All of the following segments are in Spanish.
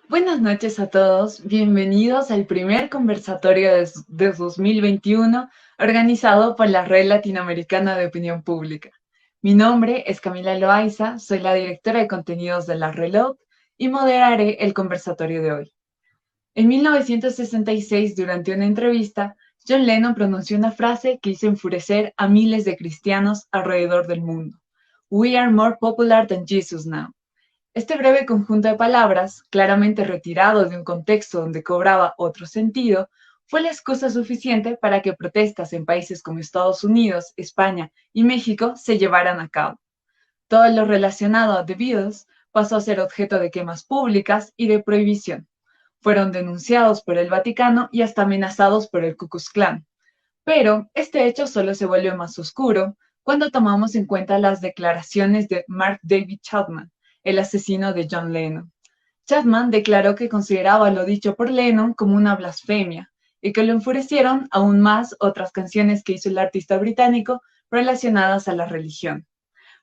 Buenas noches a todos, bienvenidos al primer conversatorio de 2021 organizado por la Red Latinoamericana de Opinión Pública. Mi nombre es Camila Loaiza, soy la directora de contenidos de la RELOC y moderaré el conversatorio de hoy. En 1966, durante una entrevista, John Lennon pronunció una frase que hizo enfurecer a miles de cristianos alrededor del mundo. We are more popular than Jesus now. Este breve conjunto de palabras, claramente retirado de un contexto donde cobraba otro sentido, fue la excusa suficiente para que protestas en países como Estados Unidos, España y México se llevaran a cabo. Todo lo relacionado a The Beatles pasó a ser objeto de quemas públicas y de prohibición. Fueron denunciados por el Vaticano y hasta amenazados por el Ku Klux Klan. Pero este hecho solo se vuelve más oscuro cuando tomamos en cuenta las declaraciones de Mark David Chapman, el asesino de John Lennon. Chapman declaró que consideraba lo dicho por Lennon como una blasfemia y que lo enfurecieron aún más otras canciones que hizo el artista británico relacionadas a la religión.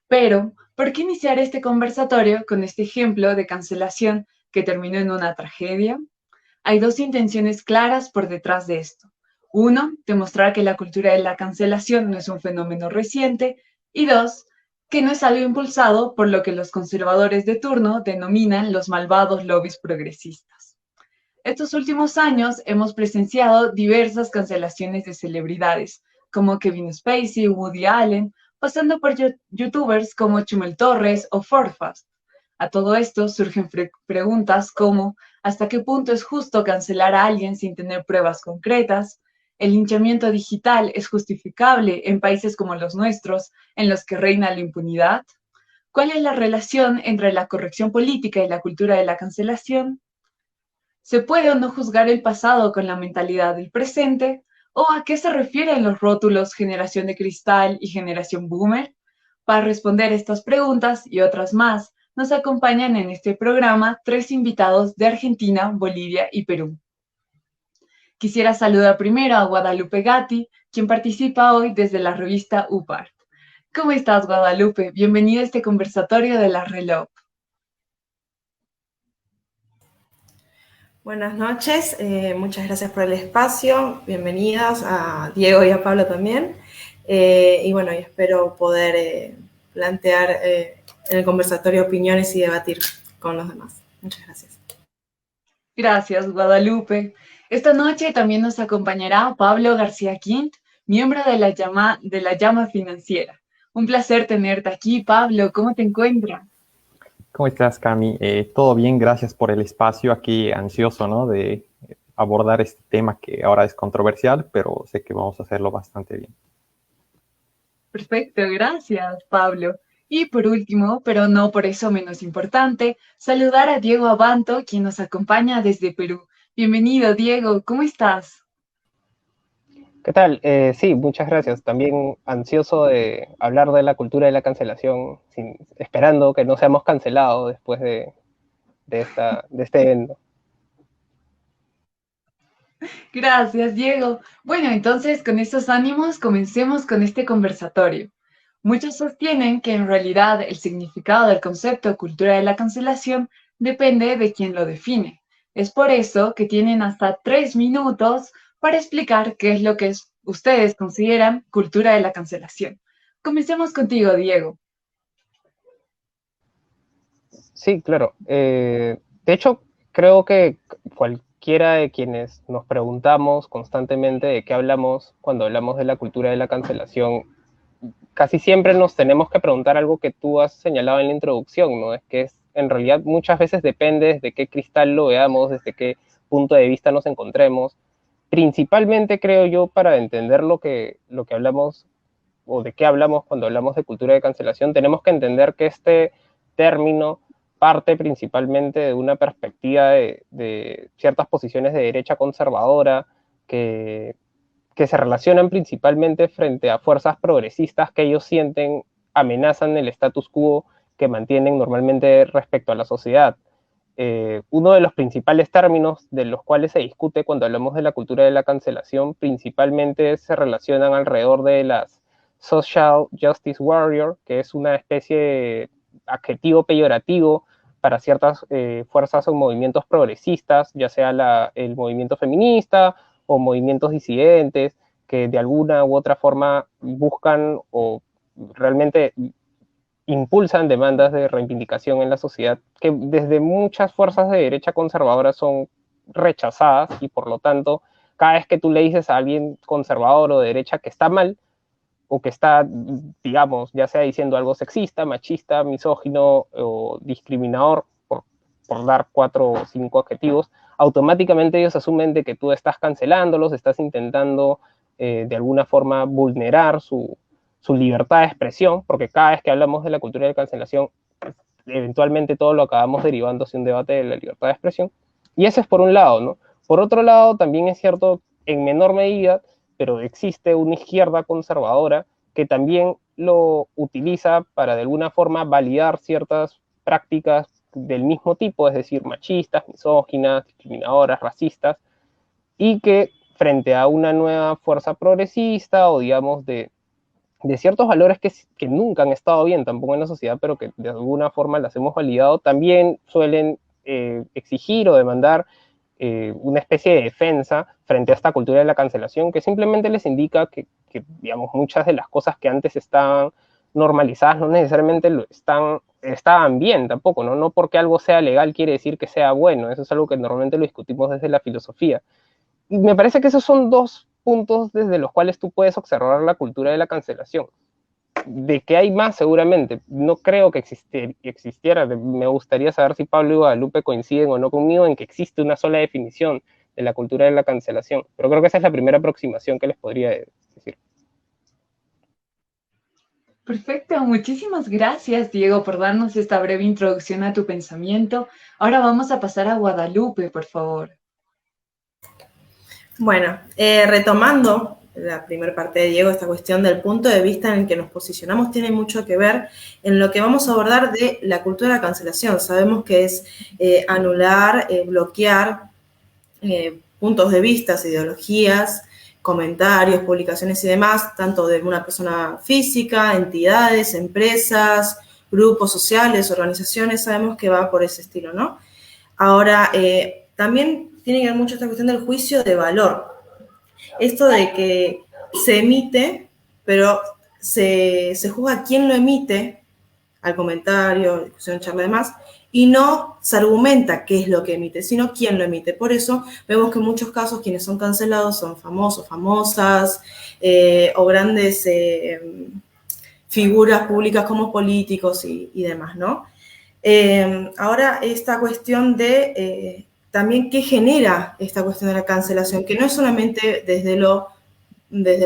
Pero, ¿por qué iniciar este conversatorio con este ejemplo de cancelación que terminó en una tragedia? Hay dos intenciones claras por detrás de esto. Uno, demostrar que la cultura de la cancelación no es un fenómeno reciente. Y dos, que no es algo impulsado por lo que los conservadores de turno denominan los malvados lobbies progresistas. Estos últimos años hemos presenciado diversas cancelaciones de celebridades, como Kevin Spacey, Woody Allen, pasando por youtubers como Chumel Torres o Forfast. A todo esto surgen preguntas como ¿hasta qué punto es justo cancelar a alguien sin tener pruebas concretas? ¿El linchamiento digital es justificable en países como los nuestros, en los que reina la impunidad? ¿Cuál es la relación entre la corrección política y la cultura de la cancelación? ¿Se puede o no juzgar el pasado con la mentalidad del presente? ¿O a qué se refieren los rótulos generación de cristal y generación boomer? Para responder estas preguntas y otras más, nos acompañan en este programa tres invitados de Argentina, Bolivia y Perú. Quisiera saludar primero a Guadalupe Gatti, quien participa hoy desde la revista UPART. ¿Cómo estás, Guadalupe? Bienvenida a este conversatorio de la Reloj. Buenas noches, muchas gracias por el espacio, bienvenidas a Diego y a Pablo también, y bueno, y espero poder plantear en el conversatorio opiniones y debatir con los demás. Muchas gracias. Gracias, Guadalupe. Esta noche también nos acompañará Pablo García Quint, miembro de la Llama Financiera. Un placer tenerte aquí, Pablo. ¿Cómo te encuentras? ¿Cómo estás, Cami? Todo bien, gracias por el espacio aquí, ansioso, ¿no? De abordar este tema que ahora es controversial, pero sé que vamos a hacerlo bastante bien. Perfecto, gracias, Pablo. Y por último, pero no por eso menos importante, saludar a Diego Abanto, quien nos acompaña desde Perú. Bienvenido, Diego. ¿Cómo estás? ¿Qué tal? Sí, muchas gracias. También ansioso de hablar de la cultura de la cancelación, esperando que no seamos cancelados después de este evento. Gracias, Diego. Bueno, entonces con estos ánimos comencemos con este conversatorio. Muchos sostienen que en realidad el significado del concepto cultura de la cancelación depende de quién lo define. Es por eso que tienen hasta 3 minutos para explicar qué es lo que ustedes consideran cultura de la cancelación. Comencemos contigo, Diego. Sí, claro. De hecho, creo que cualquiera de quienes nos preguntamos constantemente de qué hablamos cuando hablamos de la cultura de la cancelación, casi siempre nos tenemos que preguntar algo que tú has señalado en la introducción, ¿no? Es que en realidad muchas veces depende desde qué cristal lo veamos, desde qué punto de vista nos encontremos. Principalmente creo yo para entender lo que hablamos o de qué hablamos cuando hablamos de cultura de cancelación, tenemos que entender que este término parte principalmente de una perspectiva de ciertas posiciones de derecha conservadora que se relacionan principalmente frente a fuerzas progresistas que ellos sienten amenazan el status quo que mantienen normalmente respecto a la sociedad. Uno de los principales términos de los cuales se discute cuando hablamos de la cultura de la cancelación principalmente se relacionan alrededor de las social justice warrior, que es una especie de adjetivo peyorativo para ciertas fuerzas o movimientos progresistas, ya sea el movimiento feminista o movimientos disidentes, que de alguna u otra forma buscan o realmente impulsan demandas de reivindicación en la sociedad que desde muchas fuerzas de derecha conservadora son rechazadas, y por lo tanto, cada vez que tú le dices a alguien conservador o de derecha que está mal, o que está, digamos, ya sea diciendo algo sexista, machista, misógino o discriminador, por dar 4 o 5 adjetivos, automáticamente ellos asumen de que tú estás cancelándolos, estás intentando de alguna forma vulnerar su libertad de expresión, porque cada vez que hablamos de la cultura de cancelación, eventualmente todo lo acabamos derivando hacia un debate de la libertad de expresión. Y eso es por un lado, ¿no? Por otro lado, también es cierto, en menor medida, pero existe una izquierda conservadora que también lo utiliza para de alguna forma validar ciertas prácticas del mismo tipo, es decir, machistas, misóginas, discriminadoras, racistas, y que frente a una nueva fuerza progresista o digamos de ciertos valores que nunca han estado bien tampoco en la sociedad, pero que de alguna forma las hemos validado, también suelen exigir o demandar una especie de defensa frente a esta cultura de la cancelación, que simplemente les indica que, digamos, muchas de las cosas que antes estaban normalizadas no necesariamente estaban bien tampoco, ¿no? No porque algo sea legal quiere decir que sea bueno, eso es algo que normalmente lo discutimos desde la filosofía. Y me parece que esos son dos puntos desde los cuales tú puedes observar la cultura de la cancelación. De que hay más, seguramente. No creo que existiera. Me gustaría saber si Pablo y Guadalupe coinciden o no conmigo en que existe una sola definición de la cultura de la cancelación. Pero creo que esa es la primera aproximación que les podría decir. Perfecto, muchísimas gracias, Diego, por darnos esta breve introducción a tu pensamiento. Ahora vamos a pasar a Guadalupe, por favor. Bueno, retomando la primera parte de Diego, esta cuestión del punto de vista en el que nos posicionamos tiene mucho que ver en lo que vamos a abordar de la cultura de la cancelación. Sabemos que es anular, bloquear puntos de vista, ideologías, comentarios, publicaciones y demás, tanto de una persona física, entidades, empresas, grupos sociales, organizaciones, sabemos que va por ese estilo, ¿no? Ahora, también tiene que ver mucho esta cuestión del juicio de valor. Esto de que se emite, pero se juzga quién lo emite, al comentario, discusión, charla y demás, y no se argumenta qué es lo que emite, sino quién lo emite. Por eso vemos que en muchos casos quienes son cancelados son famosos, famosas, o grandes figuras públicas como políticos y demás, ¿no? Ahora, esta cuestión de también qué genera esta cuestión de la cancelación, que no es solamente desde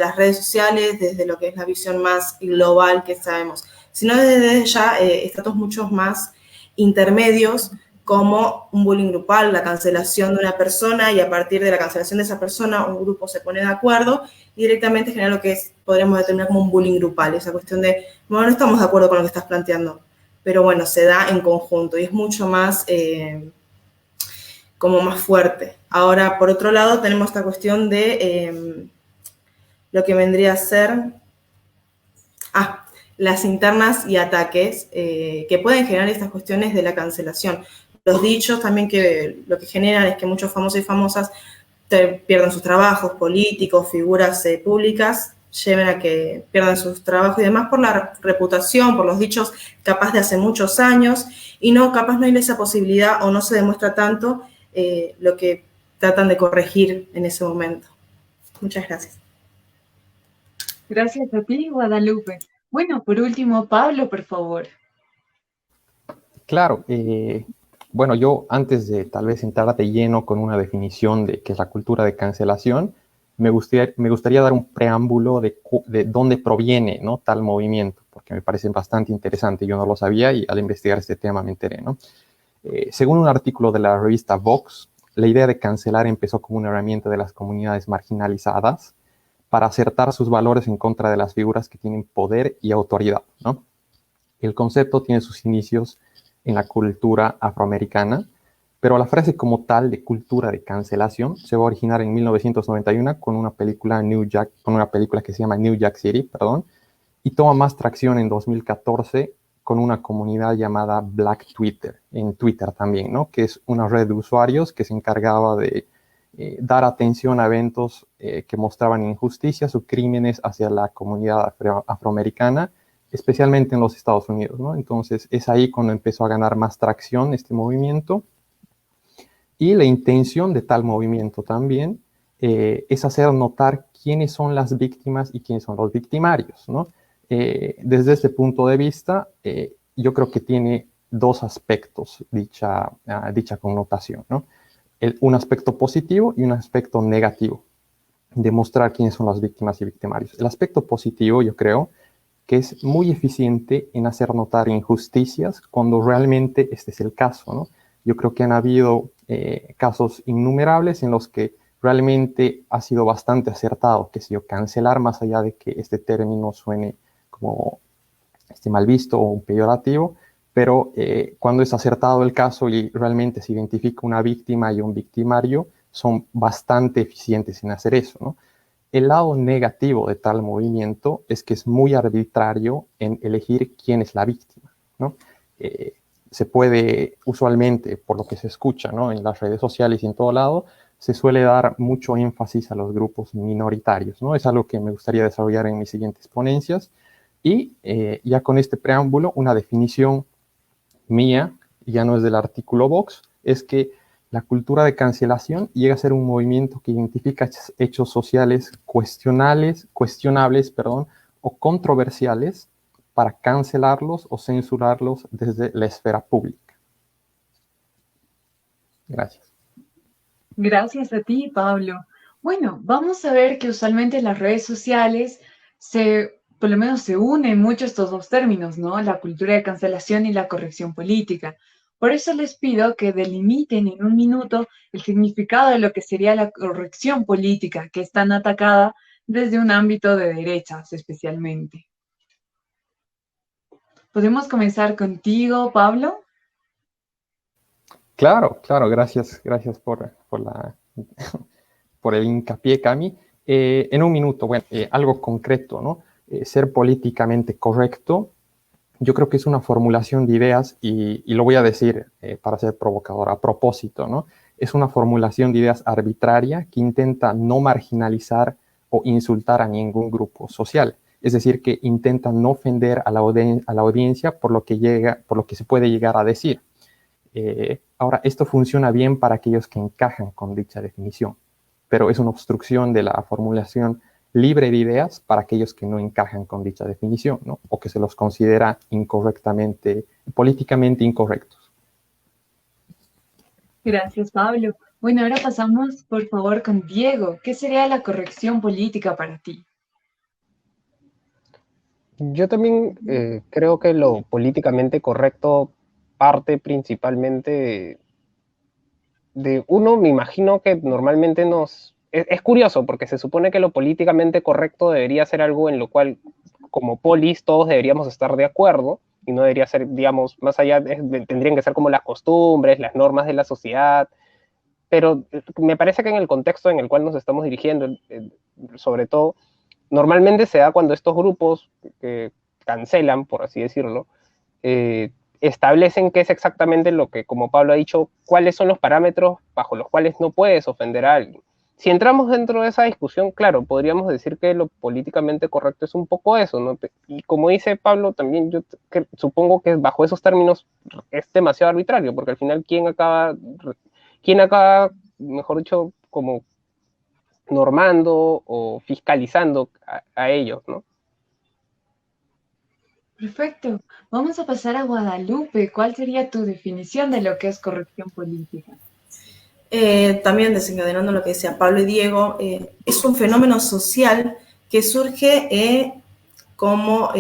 las redes sociales, desde lo que es la visión más global que sabemos, sino desde ya estratos muchos más intermedios, como un bullying grupal, la cancelación de una persona, y a partir de la cancelación de esa persona un grupo se pone de acuerdo y directamente genera lo que podríamos determinar como un bullying grupal, esa cuestión de, bueno, no estamos de acuerdo con lo que estás planteando, pero bueno, se da en conjunto y es mucho más, como más fuerte. Ahora, por otro lado, tenemos esta cuestión de lo que vendría a ser las internas y ataques que pueden generar estas cuestiones de la cancelación. Los dichos también que lo que generan es que muchos famosos y famosas pierdan sus trabajos, políticos, figuras públicas, lleven a que pierdan sus trabajos y demás por la reputación, por los dichos capaz de hace muchos años, y no, capaz no hay esa posibilidad o no se demuestra tanto lo que tratan de corregir en ese momento. Muchas gracias. Gracias a ti, Guadalupe. Bueno, por último, Pablo, por favor. Claro, bueno, yo antes de tal vez entrar de lleno con una definición de qué es la cultura de cancelación, me gustaría dar un preámbulo de dónde proviene, ¿no?, tal movimiento, porque me parece bastante interesante. Yo no lo sabía y al investigar este tema me enteré, ¿no? Según un artículo de la revista Vox, la idea de cancelar empezó como una herramienta de las comunidades marginalizadas para acertar sus valores en contra de las figuras que tienen poder y autoridad, ¿no? El concepto tiene sus inicios en la cultura afroamericana, pero la frase como tal de cultura de cancelación se va a originar en 1991 con una película que se llama New Jack City, y toma más tracción en 2014 con una comunidad llamada Black Twitter, en Twitter también, ¿no? Que es una red de usuarios que se encargaba de dar atención a eventos que mostraban injusticias o crímenes hacia la comunidad afroamericana, especialmente en los Estados Unidos, ¿no? Entonces es ahí cuando empezó a ganar más tracción este movimiento. Y la intención de tal movimiento también es hacer notar quiénes son las víctimas y quiénes son los victimarios, ¿no? Desde este punto de vista, yo creo que tiene dos aspectos dicha connotación, ¿no? Un aspecto positivo y un aspecto negativo, demostrar quiénes son las víctimas y victimarios. El aspecto positivo, yo creo, que es muy eficiente en hacer notar injusticias cuando realmente este es el caso, ¿no? Yo creo que han habido casos innumerables en los que realmente ha sido bastante acertado, que si yo cancelar, más allá de que este término suene como mal visto o peyorativo, pero cuando es acertado el caso y realmente se identifica una víctima y un victimario, son bastante eficientes en hacer eso, ¿no? El lado negativo de tal movimiento es que es muy arbitrario en elegir quién es la víctima, ¿no? Se puede, usualmente, por lo que se escucha, ¿no? En las redes sociales y en todo lado, se suele dar mucho énfasis a los grupos minoritarios, ¿no? Es algo que me gustaría desarrollar en mis siguientes ponencias. Y ya con este preámbulo, una definición mía, ya no es del artículo Vox, es que la cultura de cancelación llega a ser un movimiento que identifica hechos sociales cuestionables, o controversiales para cancelarlos o censurarlos desde la esfera pública. Gracias. Gracias a ti, Pablo. Bueno, vamos a ver que usualmente en las redes sociales por lo menos se unen mucho estos dos términos, ¿no? La cultura de cancelación y la corrección política. Por eso les pido que delimiten en un minuto el significado de lo que sería la corrección política, que es tan atacada desde un ámbito de derechas especialmente. ¿Podemos comenzar contigo, Pablo? Claro, gracias por el hincapié, Cami. En un minuto, bueno, algo concreto, ¿no? Ser políticamente correcto, yo creo que es una formulación de ideas, y lo voy a decir para ser provocador, a propósito, ¿no? Es una formulación de ideas arbitraria que intenta no marginalizar o insultar a ningún grupo social. Es decir, que intenta no ofender a la audiencia por lo que se puede llegar a decir. Ahora, esto funciona bien para aquellos que encajan con dicha definición, pero es una obstrucción de la formulación libre de ideas para aquellos que no encajan con dicha definición, ¿no? O que se los considera políticamente incorrectos. Gracias, Pablo. Bueno, ahora pasamos, por favor, con Diego. ¿Qué sería la corrección política para ti? Yo también creo que lo políticamente correcto parte principalmente de uno, me imagino que normalmente es curioso, porque se supone que lo políticamente correcto debería ser algo en lo cual, como polis, todos deberíamos estar de acuerdo, y no debería ser, digamos, más allá, tendrían que ser como las costumbres, las normas de la sociedad, pero me parece que en el contexto en el cual nos estamos dirigiendo, sobre todo, normalmente se da cuando estos grupos que cancelan, por así decirlo, establecen qué es exactamente lo que, como Pablo ha dicho, cuáles son los parámetros bajo los cuales no puedes ofender a alguien. Si entramos dentro de esa discusión, claro, podríamos decir que lo políticamente correcto es un poco eso, ¿no? Y como dice Pablo, también yo supongo que bajo esos términos es demasiado arbitrario, porque al final, ¿quién acaba, mejor dicho, como normando o fiscalizando a ellos, ¿no? Perfecto. Vamos a pasar a Guadalupe. ¿Cuál sería tu definición de lo que es corrección política? También desencadenando lo que decía Pablo y Diego, es un fenómeno social que surge como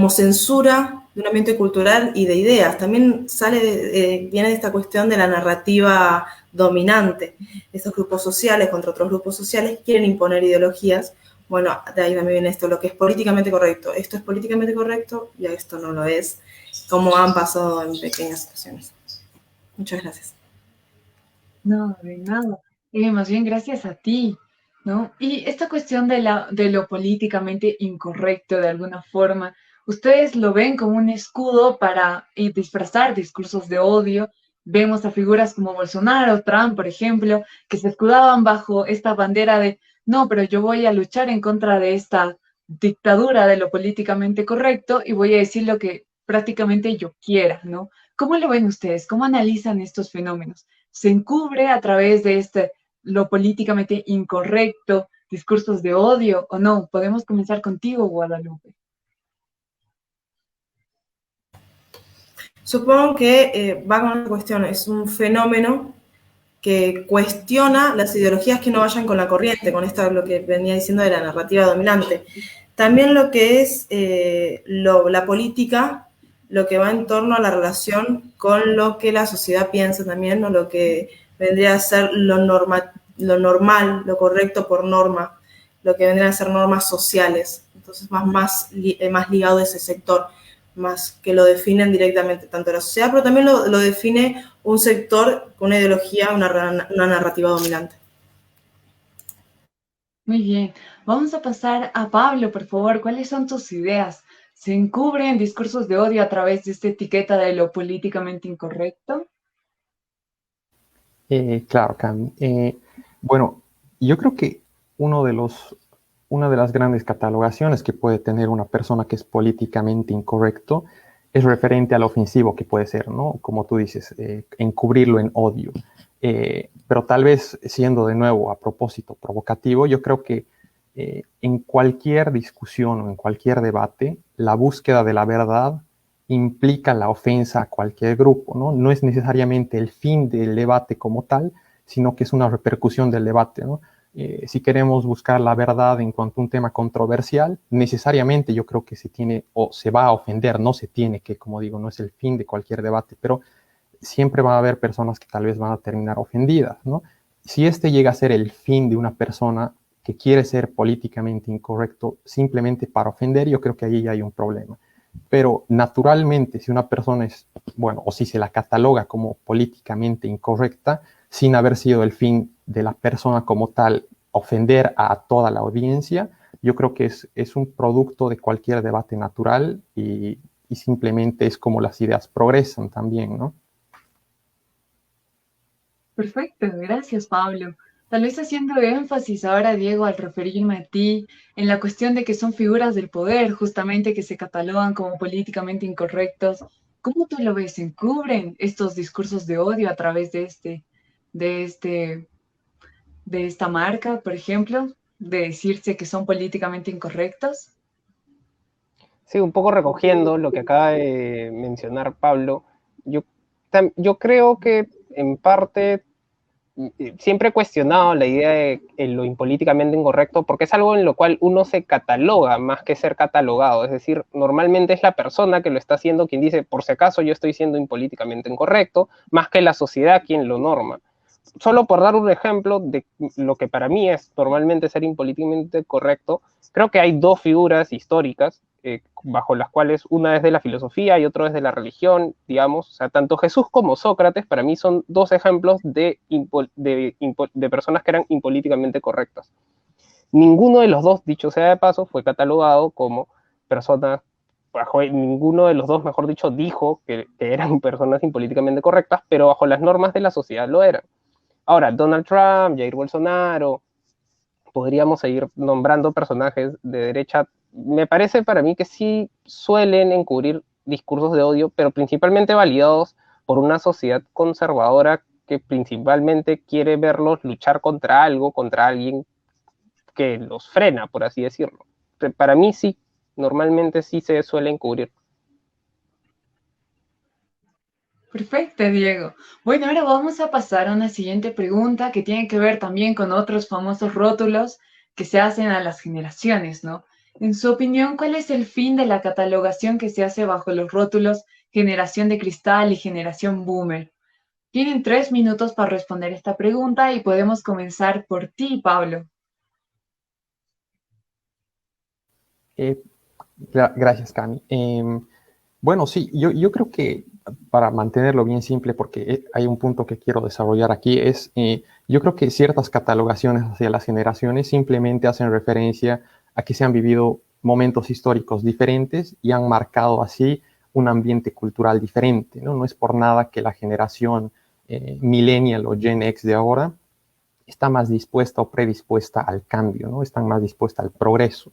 censura de un ambiente cultural y de ideas. También viene de esta cuestión de la narrativa dominante. Estos grupos sociales contra otros grupos sociales quieren imponer ideologías. Bueno, de ahí también viene esto, lo que es políticamente correcto. Esto es políticamente correcto y esto no lo es, como han pasado en pequeñas situaciones. Muchas gracias. No, de nada. Más bien gracias a ti, ¿no? Y esta cuestión de lo políticamente incorrecto, de alguna forma, Ustedes lo ven como un escudo para disfrazar discursos de odio. Vemos a figuras como Bolsonaro, Trump, por ejemplo, que se escudaban bajo esta bandera de, no, pero yo voy a luchar en contra de esta dictadura de lo políticamente correcto y voy a decir lo que prácticamente yo quiera, ¿no? ¿Cómo lo ven ustedes? ¿Cómo analizan estos fenómenos? ¿Se encubre a través de lo políticamente incorrecto, discursos de odio o no? Podemos comenzar contigo, Guadalupe. Supongo que va con la cuestión, es un fenómeno que cuestiona las ideologías que no vayan con la corriente, con esto lo que venía diciendo de la narrativa dominante. También lo que es la política, lo que va en torno a la relación con lo que la sociedad piensa también, o lo que vendría a ser lo normal, lo correcto por norma, lo que vendrían a ser normas sociales. Entonces, más ligado a ese sector, más que lo definen directamente tanto la sociedad, pero también lo define un sector con una ideología, una narrativa dominante. Muy bien. Vamos a pasar a Pablo, por favor. ¿Cuáles son tus ideas? ¿Se encubren discursos de odio a través de esta etiqueta de lo políticamente incorrecto? Claro, Cami. Bueno, yo creo que una de las grandes catalogaciones que puede tener una persona que es políticamente incorrecto es referente al ofensivo que puede ser, ¿no? Como tú dices, encubrirlo en odio. Pero tal vez siendo de nuevo a propósito provocativo, yo creo que en cualquier discusión o en cualquier debate, la búsqueda de la verdad implica la ofensa a cualquier grupo, ¿no? No es necesariamente el fin del debate como tal, sino que es una repercusión del debate, ¿no? Si queremos buscar la verdad en cuanto a un tema controversial, necesariamente yo creo que se tiene o se va a ofender, no se tiene que, como digo, no es el fin de cualquier debate, pero siempre va a haber personas que tal vez van a terminar ofendidas, ¿no? Si este llega a ser el fin de una persona que quiere ser políticamente incorrecto simplemente para ofender, yo creo que ahí hay un problema. Pero naturalmente, si una persona es, bueno, o si se la cataloga como políticamente incorrecta, sin haber sido el fin de la persona como tal, ofender a toda la audiencia, yo creo que es un producto de cualquier debate natural y simplemente es como las ideas progresan también, ¿no? Perfecto, gracias, Pablo. Tal vez haciendo énfasis ahora, Diego, al referirme a ti, en la cuestión de que son figuras del poder, justamente que se catalogan como políticamente incorrectos. ¿Cómo tú lo ves? ¿Encubren estos discursos de odio a través de este, de esta marca, por ejemplo, de decirse que son políticamente incorrectos? Sí, un poco recogiendo lo que acaba de mencionar Pablo, yo, yo creo que en parte siempre he cuestionado la idea de lo impolíticamente incorrecto porque es algo en lo cual uno se cataloga más que ser catalogado. Es decir, normalmente es la persona que lo está haciendo quien dice, por si acaso yo estoy siendo impolíticamente incorrecto, más que la sociedad quien lo norma. Solo por dar un ejemplo de lo que para mí es normalmente ser impolíticamente correcto, creo que hay dos figuras históricas bajo las cuales una es de la filosofía y otra es de la religión, digamos, o sea, tanto Jesús como Sócrates para mí son dos ejemplos de personas que eran impolíticamente correctas. Ninguno de los dos, dicho sea de paso, fue catalogado como personas, ninguno de los dos, mejor dicho, dijo que eran personas impolíticamente correctas, pero bajo las normas de la sociedad lo eran. Ahora, Donald Trump, Jair Bolsonaro, podríamos seguir nombrando personajes de derecha. Me parece para mí que sí suelen encubrir discursos de odio, pero principalmente validados por una sociedad conservadora que principalmente quiere verlos luchar contra algo, contra alguien que los frena, por así decirlo. Para mí sí, normalmente sí se suele encubrir. Perfecto, Diego. Bueno, ahora vamos a pasar a una siguiente pregunta que tiene que ver también con otros famosos rótulos que se hacen a las generaciones, ¿no? En su opinión, ¿cuál es el fin de la catalogación que se hace bajo los rótulos generación de cristal y generación boomer? Tienen 3 minutos para responder esta pregunta y podemos comenzar por ti, Pablo. Eh, Gracias, Cami. Bueno, sí, yo creo que para mantenerlo bien simple, porque hay un punto que quiero desarrollar aquí, yo creo que ciertas catalogaciones hacia las generaciones simplemente hacen referencia a que se han vivido momentos históricos diferentes y han marcado así un ambiente cultural diferente, ¿no? No es por nada que la generación millennial o Gen X de ahora está más dispuesta o predispuesta al cambio, ¿no? Están más dispuesta al progreso.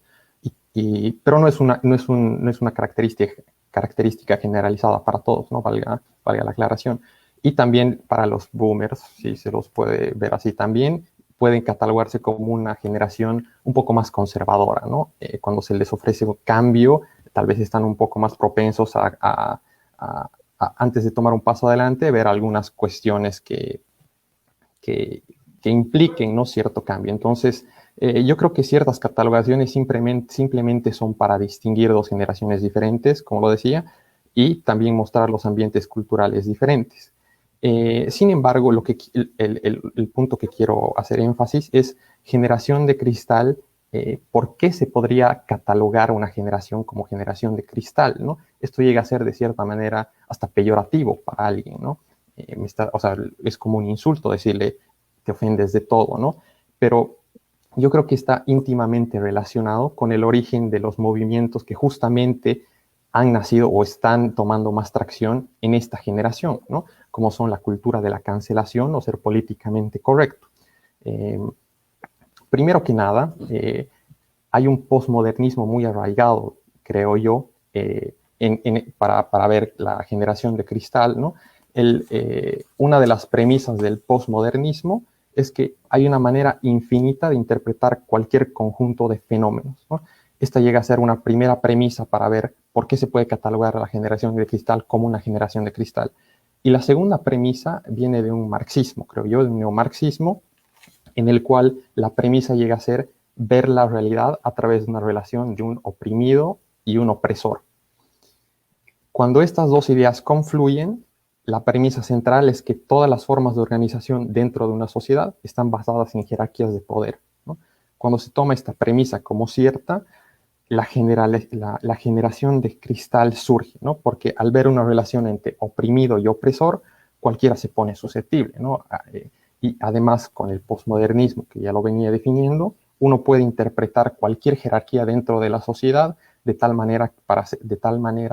Pero no es una característica generalizada para todos, ¿no? Valga la aclaración. Y también para los boomers, si se los puede ver así también, pueden catalogarse como una generación un poco más conservadora, ¿no? Cuando se les ofrece un cambio, tal vez están un poco más propensos antes de tomar un paso adelante, ver algunas cuestiones que impliquen, ¿no?, cierto cambio. Entonces, yo creo que ciertas catalogaciones simplemente son para distinguir dos generaciones diferentes, como lo decía, y también mostrar los ambientes culturales diferentes. Sin embargo, el punto que quiero hacer énfasis es generación de cristal. ¿Por qué se podría catalogar una generación como generación de cristal, ¿no? Esto llega a ser de cierta manera hasta peyorativo para alguien, ¿no? O sea, es como un insulto decirle te ofendes de todo, ¿no? Pero yo creo que está íntimamente relacionado con el origen de los movimientos que justamente han nacido o están tomando más tracción en esta generación, ¿no? Como son la cultura de la cancelación o ser políticamente correcto. Primero que nada, hay un posmodernismo muy arraigado, creo yo, para ver la generación de cristal, ¿no? Una de las premisas del posmodernismo es que hay una manera infinita de interpretar cualquier conjunto de fenómenos, ¿no? Esta llega a ser una primera premisa para ver por qué se puede catalogar a la generación de cristal como una generación de cristal. Y la segunda premisa viene de un marxismo, creo yo, de un neomarxismo, en el cual la premisa llega a ser ver la realidad a través de una relación de un oprimido y un opresor. Cuando estas dos ideas confluyen, la premisa central es que todas las formas de organización dentro de una sociedad están basadas en jerarquías de poder, ¿no? Cuando se toma esta premisa como cierta, la generación de cristal surge, ¿no? Porque al ver una relación entre oprimido y opresor, cualquiera se pone susceptible, ¿no? Y además, con el posmodernismo, que ya lo venía definiendo, uno puede interpretar cualquier jerarquía dentro de la sociedad de tal manera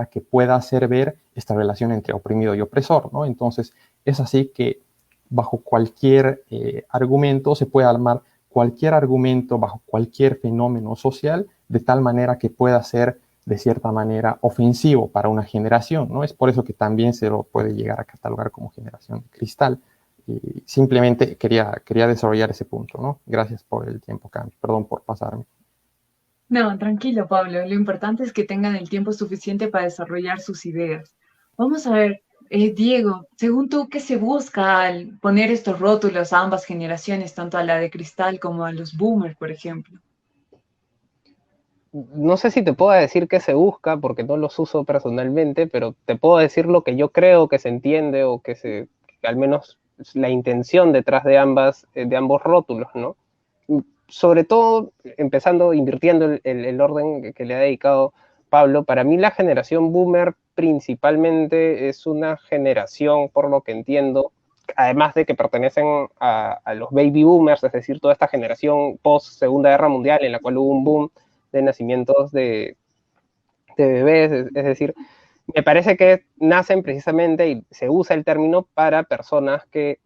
que pueda hacer ver esta relación entre oprimido y opresor, ¿no? Entonces, es así que bajo cualquier argumento se puede armar cualquier argumento bajo cualquier fenómeno social de tal manera que pueda ser de cierta manera ofensivo para una generación, ¿no? Es por eso que también se lo puede llegar a catalogar como generación de cristal. Y simplemente quería desarrollar ese punto, ¿no? Gracias por el tiempo, Cami. Perdón por pasarme. No, tranquilo, Pablo. Lo importante es que tengan el tiempo suficiente para desarrollar sus ideas. Vamos a ver, Diego, según tú, ¿qué se busca al poner estos rótulos a ambas generaciones, tanto a la de cristal como a los boomers, por ejemplo? No sé si te puedo decir qué se busca, porque no los uso personalmente, pero te puedo decir lo que yo creo que se entiende o que al menos la intención detrás de ambos rótulos, ¿no? Sobre todo, invirtiendo el orden que le ha dedicado Pablo, para mí la generación boomer principalmente es una generación, por lo que entiendo, además de que pertenecen a los baby boomers, es decir, toda esta generación post Segunda Guerra Mundial en la cual hubo un boom de nacimientos de bebés, es decir, me parece que nacen precisamente y se usa el término para personas que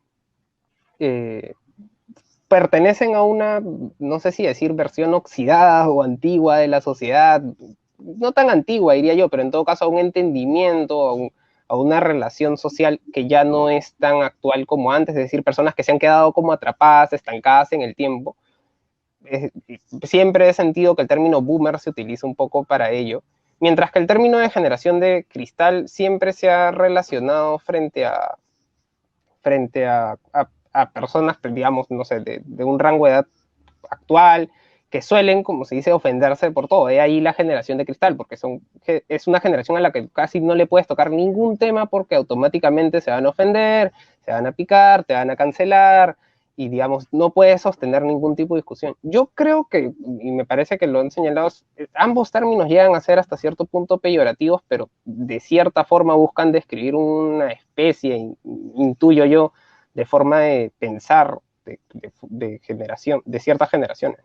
pertenecen a una, no sé si decir versión oxidada o antigua de la sociedad, no tan antigua diría yo, pero en todo caso a un entendimiento, a una relación social que ya no es tan actual como antes, es decir, personas que se han quedado como atrapadas, estancadas en el tiempo. Siempre he sentido que el término boomer se utiliza un poco para ello, mientras que el término de generación de cristal siempre se ha relacionado frente a personas, digamos, no sé, de un rango de edad actual, que suelen, como se dice, ofenderse por todo. De ahí la generación de cristal, porque es una generación a la que casi no le puedes tocar ningún tema porque automáticamente se van a ofender, se van a picar, te van a cancelar, y digamos, no puedes sostener ningún tipo de discusión. Yo creo que, y me parece que lo han señalado, ambos términos llegan a ser hasta cierto punto peyorativos, pero de cierta forma buscan describir una especie, intuyo yo, de forma de pensar de generación, de ciertas generaciones.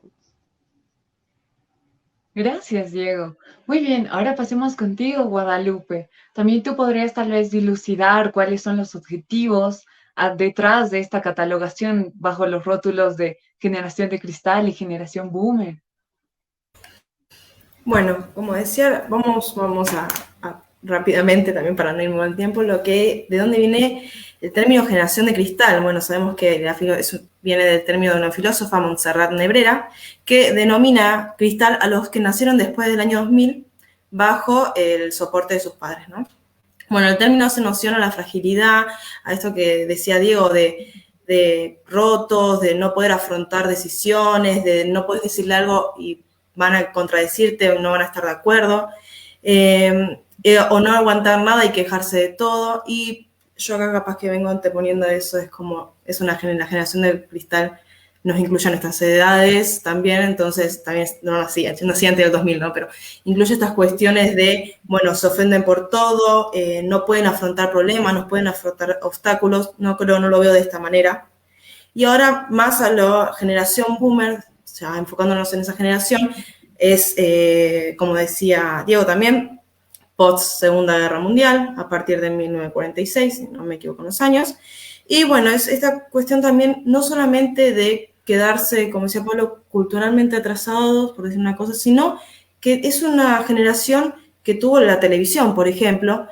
Gracias, Diego. Muy bien, ahora pasemos contigo, Guadalupe. También tú podrías tal vez dilucidar cuáles son los objetivos detrás de esta catalogación bajo los rótulos de generación de cristal y generación boomer. Bueno, como decía, vamos a rápidamente, también para no ir muy al tiempo, de dónde viene el término generación de cristal. Bueno, sabemos que viene del término de una filósofa, Montserrat Nebrera, que denomina cristal a los que nacieron después del año 2000 bajo el soporte de sus padres, ¿no? Bueno, el término hace noción a la fragilidad, a esto que decía Diego, de rotos, de no poder afrontar decisiones, de no poder decirle algo y van a contradecirte o no van a estar de acuerdo, o no aguantar nada y quejarse de todo. Y yo acá capaz que vengo anteponiendo eso, la generación del cristal, nos incluye nuestras edades también, entonces también no nací antes del 2000, ¿no? Pero incluye estas cuestiones de, bueno, se ofenden por todo, no pueden afrontar problemas, no pueden afrontar obstáculos, no lo veo de esta manera. Y ahora más a la generación boomer, ya enfocándonos en esa generación, es, como decía Diego también, post Segunda Guerra Mundial, a partir de 1946, si no me equivoco en los años. Y bueno, es esta cuestión también no solamente de quedarse, como decía Pablo, culturalmente atrasados, por decir una cosa, sino que es una generación que tuvo la televisión, por ejemplo,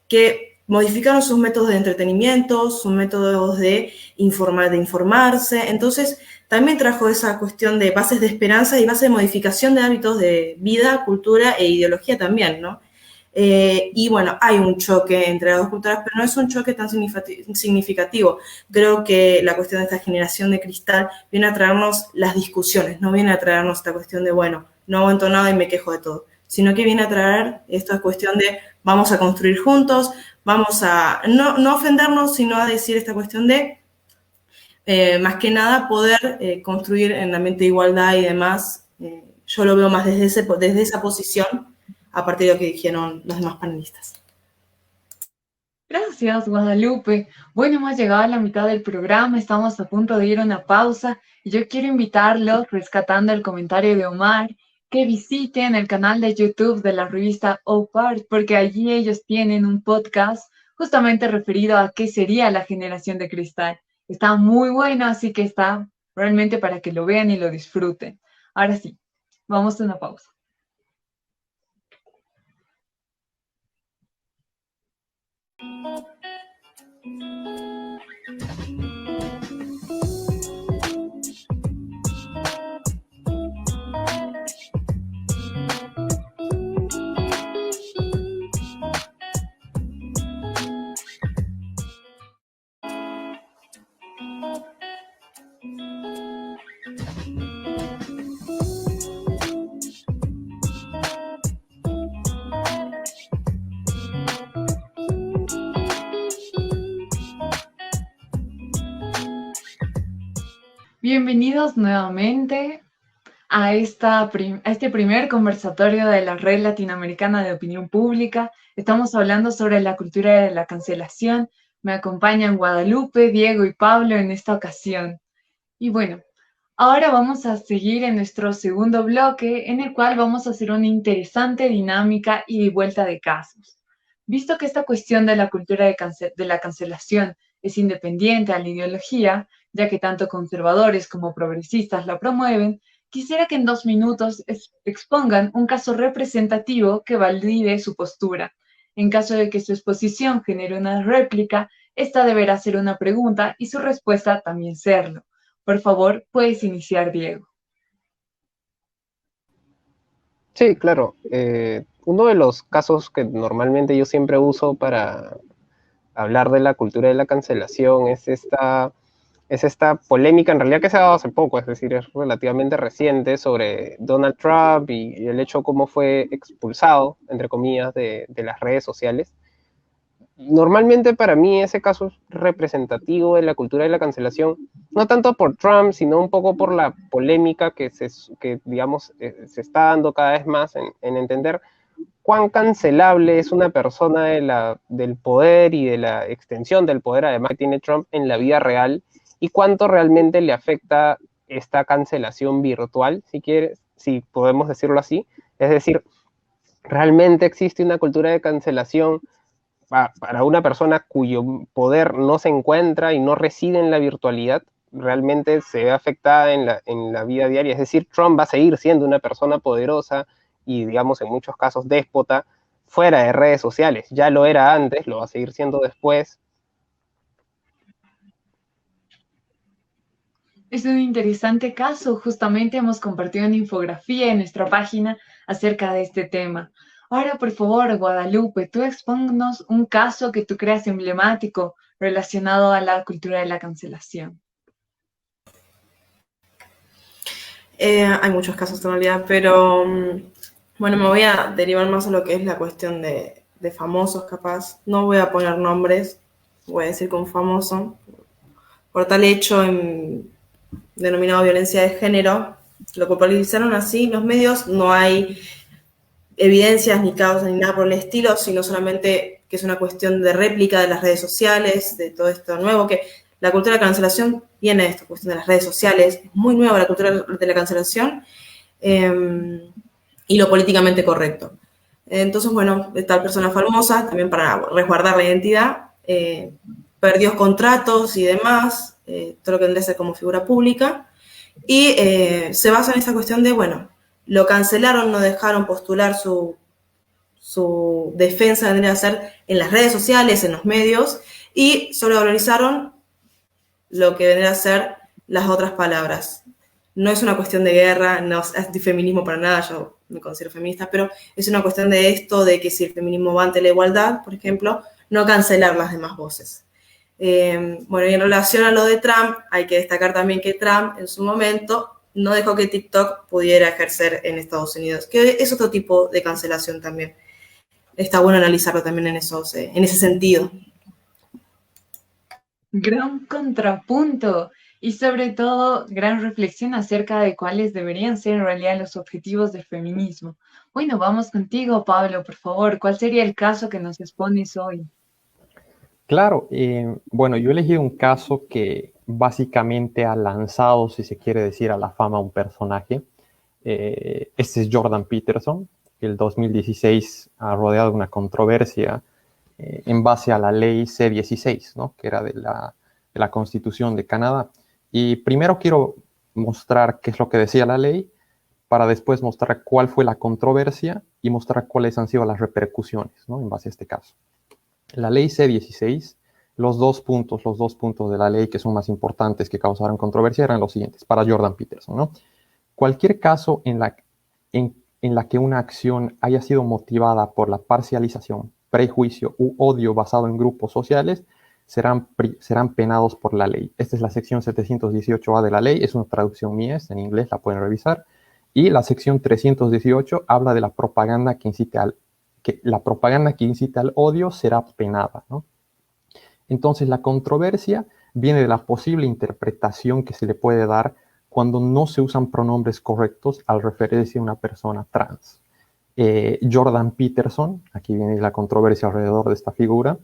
que modificaron sus métodos de entretenimiento, sus métodos de informarse. Entonces, también trajo esa cuestión de bases de esperanza y bases de modificación de hábitos de vida, cultura e ideología también, ¿no? Y bueno, hay un choque entre las dos culturas, pero no es un choque tan significativo. Creo que la cuestión de esta generación de cristal viene a traernos las discusiones, no viene a traernos esta cuestión de, bueno, no aguanto nada y me quejo de todo, sino que viene a traer esta cuestión de vamos a construir juntos, vamos a no ofendernos, sino a decir esta cuestión de, más que nada, poder construir en ambiente de igualdad y demás. Yo lo veo más desde esa posición, a partir de lo que dijeron los demás panelistas. Gracias, Guadalupe. Bueno, hemos llegado a la mitad del programa, estamos a punto de ir a una pausa y yo quiero invitarlos, rescatando el comentario de Omar, que visiten el canal de YouTube de la revista OPART, porque allí ellos tienen un podcast justamente referido a qué sería la generación de cristal. Está muy bueno, así que está realmente para que lo vean y lo disfruten. Ahora sí, vamos a una pausa. Bienvenidos nuevamente a este primer conversatorio de la Red Latinoamericana de Opinión Pública. Estamos hablando sobre la cultura de la cancelación. Me acompañan Guadalupe, Diego y Pablo en esta ocasión. Y bueno, ahora vamos a seguir en nuestro segundo bloque, en el cual vamos a hacer una interesante dinámica y vuelta de casos. Visto que esta cuestión de la cultura de la cancelación es independiente a la ideología, ya que tanto conservadores como progresistas la promueven, quisiera que en 2 minutos expongan un caso representativo que valide su postura. En caso de que su exposición genere una réplica, esta deberá ser una pregunta y su respuesta también serlo. Por favor, puedes iniciar, Diego. Sí, claro. Uno de los casos que normalmente yo siempre uso para hablar de la cultura de la cancelación es esta polémica, en realidad, que se ha dado hace poco, es decir, es relativamente reciente, sobre Donald Trump y el hecho cómo fue expulsado, entre comillas, de las redes sociales. Normalmente para mí ese caso es representativo de la cultura de la cancelación, no tanto por Trump, sino un poco por la polémica que digamos, se está dando cada vez más en entender cuán cancelable es una persona del poder y de la extensión del poder, además, que tiene Trump en la vida real, y cuánto realmente le afecta esta cancelación virtual, si podemos decirlo así, Es decir, ¿realmente existe una cultura de cancelación para una persona cuyo poder no se encuentra y no reside en la virtualidad? Realmente se ve afectada en la vida diaria. Es decir, Trump va a seguir siendo una persona poderosa y, digamos, en muchos casos déspota fuera de redes sociales. Ya lo era antes, lo va a seguir siendo después. Es un interesante caso. Justamente hemos compartido una infografía en nuestra página acerca de este tema. Ahora, por favor, Guadalupe, tú expónnos un caso que tú creas emblemático relacionado a la cultura de la cancelación. Hay muchos casos en realidad, pero bueno, me voy a derivar más a lo que es la cuestión de famosos, capaz. No voy a poner nombres, voy a decir con famoso. Por tal hecho denominado violencia de género, lo popularizaron así los medios, no hay evidencias ni causas ni nada por el estilo, sino solamente que es una cuestión de réplica de las redes sociales, de todo esto nuevo, que la cultura de la cancelación viene de esta cuestión de las redes sociales, es muy nueva la cultura de la cancelación y lo políticamente correcto. Entonces, bueno, tal persona famosa, también para resguardar la identidad, perdió contratos y demás, todo lo que tendría que ser como figura pública, y se basa en esa cuestión de, bueno, lo cancelaron, no dejaron postular su defensa, vendría a ser en las redes sociales, en los medios, y sobrevalorizaron lo que vendría a ser las otras palabras. No es una cuestión de guerra, no es antifeminismo para nada, yo me considero feminista, pero es una cuestión de esto, de que si el feminismo va ante la igualdad, por ejemplo, no cancelar las demás voces. Bueno, y en relación a lo de Trump, hay que destacar también que Trump en su momento no dejó que TikTok pudiera ejercer en Estados Unidos, que es otro tipo de cancelación también. Está bueno analizarlo también en ese sentido. Gran contrapunto y sobre todo gran reflexión acerca de cuáles deberían ser en realidad los objetivos del feminismo. Bueno, vamos contigo, Pablo, por favor. ¿Cuál sería el caso que nos expones hoy? Claro, bueno, yo elegí un caso que básicamente ha lanzado, si se quiere decir, a la fama a un personaje. Este es Jordan Peterson, que el 2016 ha rodeado una controversia en base a la ley C-16, ¿no? Que era de la Constitución de Canadá. Y primero quiero mostrar qué es lo que decía la ley, para después mostrar cuál fue la controversia y mostrar cuáles han sido las repercusiones, ¿no? En base a este caso. La ley C-16, los dos puntos de la ley que son más importantes que causaron controversia eran los siguientes, para Jordan Peterson, ¿no? Cualquier caso en la que una acción haya sido motivada por la parcialización, prejuicio u odio basado en grupos sociales serán penados por la ley. Esta es la sección 718A de la ley, es una traducción mía, es en inglés, la pueden revisar. Y la sección 318 habla de la propaganda que la propaganda que incita al odio será penada, ¿no? Entonces, la controversia viene de la posible interpretación que se le puede dar cuando no se usan pronombres correctos al referirse a una persona trans. Jordan Peterson, aquí viene la controversia alrededor de esta figura,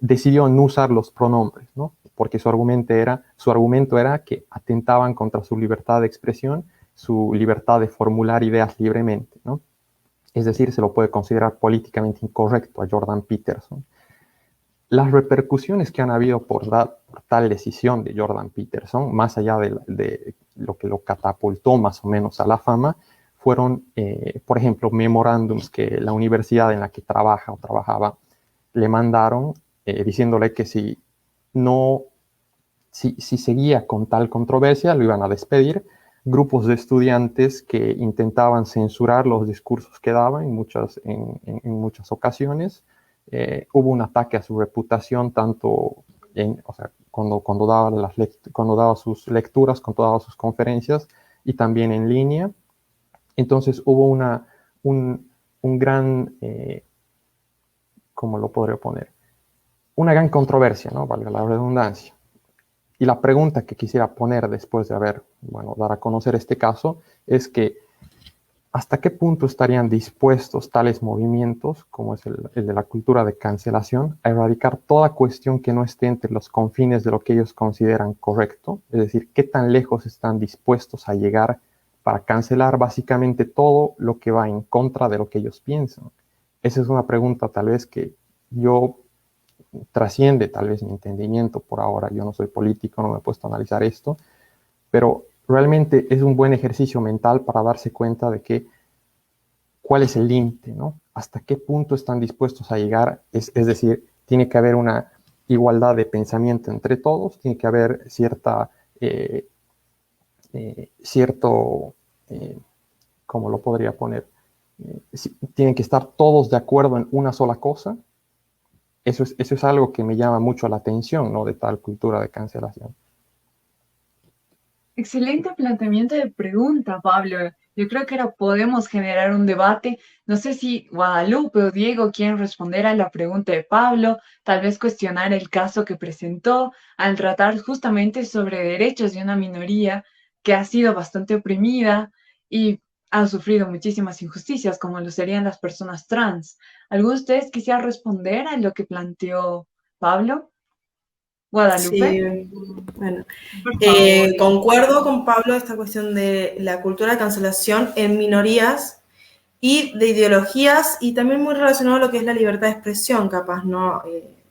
decidió no usar los pronombres, ¿no? Porque su argumento era que atentaban contra su libertad de expresión, su libertad de formular ideas libremente, ¿no? Es decir, se lo puede considerar políticamente incorrecto a Jordan Peterson. Las repercusiones que han habido por tal decisión de Jordan Peterson, más allá de lo que lo catapultó más o menos a la fama, fueron, por ejemplo, memorándums que la universidad en la que trabajaba le mandaron diciéndole que si seguía con tal controversia lo iban a despedir. Grupos de estudiantes que intentaban censurar los discursos que daba en muchas ocasiones. Hubo un ataque a su reputación tanto cuando daba sus lecturas, cuando daba sus conferencias y también en línea. Entonces hubo un gran, ¿cómo lo podría poner? Una gran controversia, ¿no? Valga la redundancia. Y la pregunta que quisiera poner después de dar a conocer este caso es que ¿hasta qué punto estarían dispuestos tales movimientos, como es el de la cultura de cancelación, a erradicar toda cuestión que no esté entre los confines de lo que ellos consideran correcto? Es decir, ¿qué tan lejos están dispuestos a llegar para cancelar básicamente todo lo que va en contra de lo que ellos piensan? Esa es una pregunta tal vez que yo trasciende tal vez mi entendimiento por ahora. Yo no soy político, no me he puesto a analizar esto, pero realmente es un buen ejercicio mental para darse cuenta de que cuál es el límite, ¿no? Hasta qué punto están dispuestos a llegar, es decir, tiene que haber una igualdad de pensamiento entre todos, tiene que haber cierto, ¿cómo lo podría poner? Tienen que estar todos de acuerdo en una sola cosa. Eso es algo que me llama mucho la atención, ¿no? De tal cultura de cancelación. Excelente planteamiento de pregunta, Pablo. Yo creo que ahora podemos generar un debate. No sé si Guadalupe o Diego quieren responder a la pregunta de Pablo, tal vez cuestionar el caso que presentó al tratar justamente sobre derechos de una minoría que ha sido bastante oprimida y ha sufrido muchísimas injusticias, como lo serían las personas trans. ¿Alguno de ustedes quisiera responder a lo que planteó Pablo? Sí, Guadalupe, bueno, por favor. concuerdo con Pablo esta cuestión de la cultura de cancelación en minorías y de ideologías y también muy relacionado a lo que es la libertad de expresión, capaz, ¿no?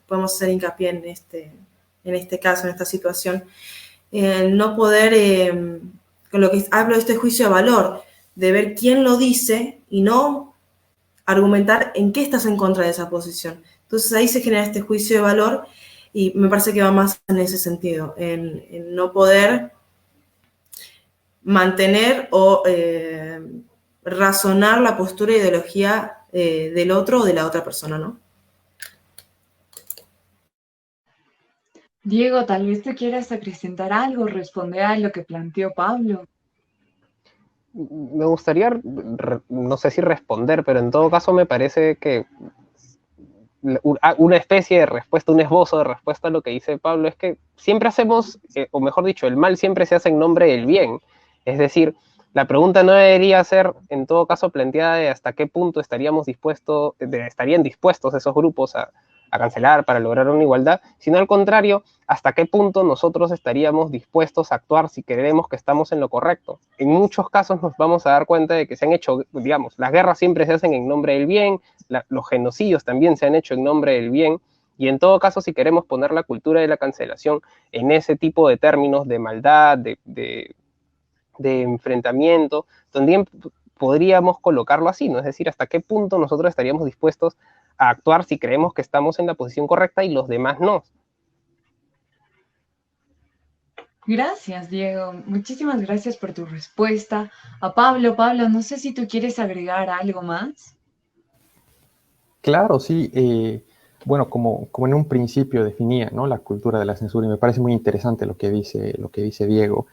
Podemos hacer hincapié en este caso, en esta situación. No poder, con lo que hablo de este juicio de valor, de ver quién lo dice y no argumentar en qué estás en contra de esa posición. Entonces ahí se genera este juicio de valor y me parece que va más en ese sentido, en no poder mantener o razonar la postura e ideología del otro o de la otra persona, ¿no? Diego, tal vez te quieras acrecentar algo, responder a lo que planteó Pablo. Me gustaría, no sé si responder, pero en todo caso me parece que una especie de respuesta, un esbozo de respuesta a lo que dice Pablo es que siempre hacemos, o mejor dicho, el mal siempre se hace en nombre del bien. Es decir, la pregunta no debería ser en todo caso planteada de hasta qué punto estarían dispuestos esos grupos a cancelar para lograr una igualdad, sino al contrario, hasta qué punto nosotros estaríamos dispuestos a actuar si creemos que estamos en lo correcto. En muchos casos nos vamos a dar cuenta de que se han hecho, digamos, las guerras siempre se hacen en nombre del bien, los genocidios también se han hecho en nombre del bien, y en todo caso, si queremos poner la cultura de la cancelación en ese tipo de términos de maldad, de enfrentamiento, también podríamos colocarlo así, ¿no? Es decir, hasta qué punto nosotros estaríamos dispuestos a actuar si creemos que estamos en la posición correcta y los demás no. Gracias, Diego. Muchísimas gracias por tu respuesta. A Pablo, no sé si tú quieres agregar algo más. Claro, sí. Bueno, como en un principio definía, ¿no? La cultura de la censura, y me parece muy interesante lo que dice Diego.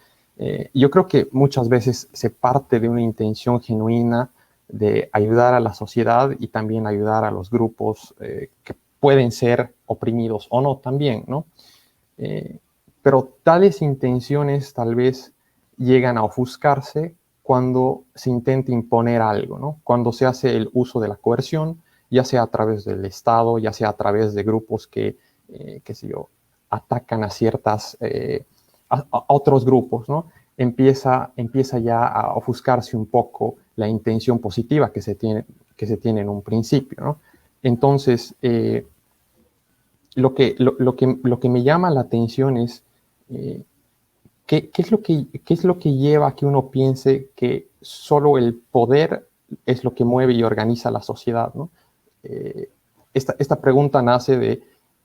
Yo creo que muchas veces se parte de una intención genuina de ayudar a la sociedad y también ayudar a los grupos que pueden ser oprimidos o no también, ¿no? Pero tales intenciones tal vez llegan a ofuscarse cuando se intenta imponer algo, ¿no? Cuando se hace el uso de la coerción, ya sea a través del Estado, ya sea a través de grupos que qué sé yo, atacan a a otros grupos, ¿no? Empieza ya a ofuscarse un poco la intención positiva que se tiene en un principio, ¿no? Entonces, lo que me llama la atención es ¿qué es lo que lleva a que uno piense que solo el poder es lo que mueve y organiza la sociedad, ¿no? Esta pregunta nace de,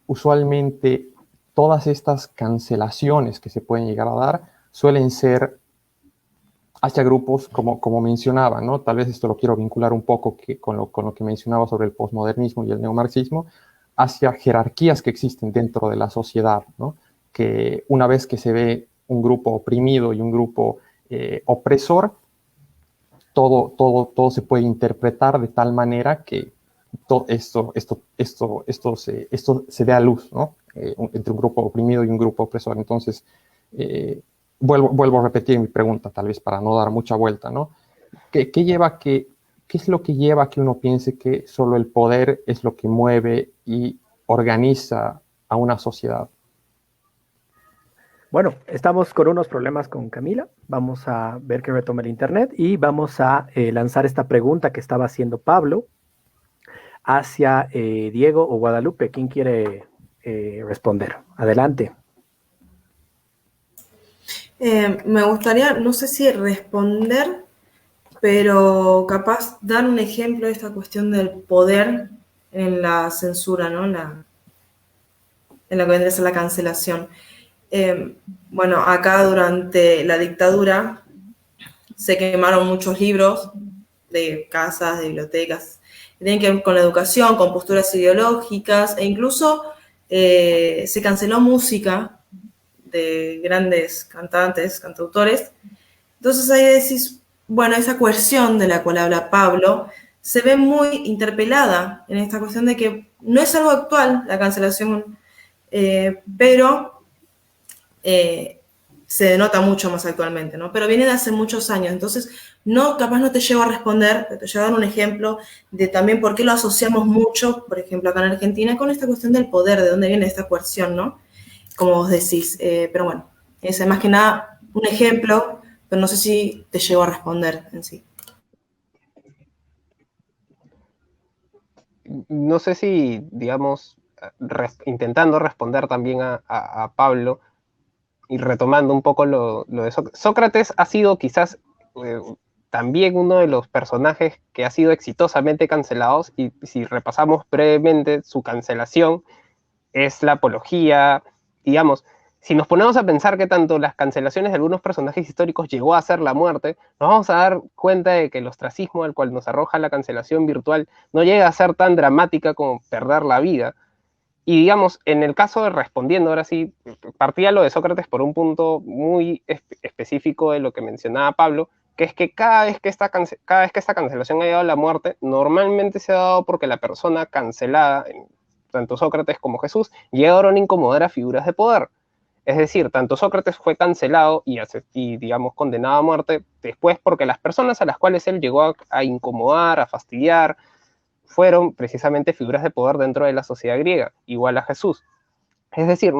usualmente, todas estas cancelaciones que se pueden llegar a dar suelen ser hacia grupos, como mencionaba, ¿no? Tal vez esto lo quiero vincular un poco con lo que mencionaba sobre el posmodernismo y el neomarxismo, hacia jerarquías que existen dentro de la sociedad, ¿no? Que una vez que se ve un grupo oprimido y un grupo opresor, todo se puede interpretar de tal manera que esto se dé a luz, ¿no? Entre un grupo oprimido y un grupo opresor. Entonces, vuelvo a repetir mi pregunta, tal vez para no dar mucha vuelta, ¿no? ¿Qué es lo que lleva a que uno piense que solo el poder es lo que mueve y organiza a una sociedad? Bueno, estamos con unos problemas con Camila. Vamos a ver que retome el internet y vamos a lanzar esta pregunta que estaba haciendo Pablo hacia Diego o Guadalupe. ¿Quién quiere responder? Adelante. Me gustaría, no sé si responder, pero capaz dar un ejemplo de esta cuestión del poder en la censura, ¿no? En lo que vendría a ser la cancelación. Bueno, acá durante la dictadura se quemaron muchos libros de casas, de bibliotecas, que tienen que ver con la educación, con posturas ideológicas, e incluso se canceló música de grandes cantantes, cantautores. Entonces ahí decís, bueno, esa coerción de la cual habla Pablo se ve muy interpelada en esta cuestión de que no es algo actual la cancelación, pero se denota mucho más actualmente, ¿no? Pero viene de hace muchos años, entonces capaz no te llevo a responder, pero te llevo a dar un ejemplo de también por qué lo asociamos mucho, por ejemplo, acá en Argentina, con esta cuestión del poder, de dónde viene esta coerción, ¿no? Como vos decís, pero bueno, es más que nada un ejemplo, pero no sé si te llevo a responder en sí. No sé si, digamos, intentando responder también a Pablo y retomando un poco lo de Sócrates. Sócrates ha sido quizás también uno de los personajes que ha sido exitosamente cancelados, y si repasamos brevemente su cancelación, es la apología, digamos, si nos ponemos a pensar que tanto las cancelaciones de algunos personajes históricos llegó a ser la muerte, nos vamos a dar cuenta de que el ostracismo al cual nos arroja la cancelación virtual no llega a ser tan dramática como perder la vida. Y digamos, en el caso de respondiendo, ahora sí, partía lo de Sócrates por un punto muy específico de lo que mencionaba Pablo, que es que cada vez que esta cancelación ha llegado a la muerte, normalmente se ha dado porque la persona cancelada, tanto Sócrates como Jesús, llegaron a incomodar a figuras de poder. Es decir, tanto Sócrates fue cancelado y digamos, condenado a muerte después porque las personas a las cuales él llegó a incomodar, a fastidiar, fueron precisamente figuras de poder dentro de la sociedad griega, igual a Jesús. Es decir,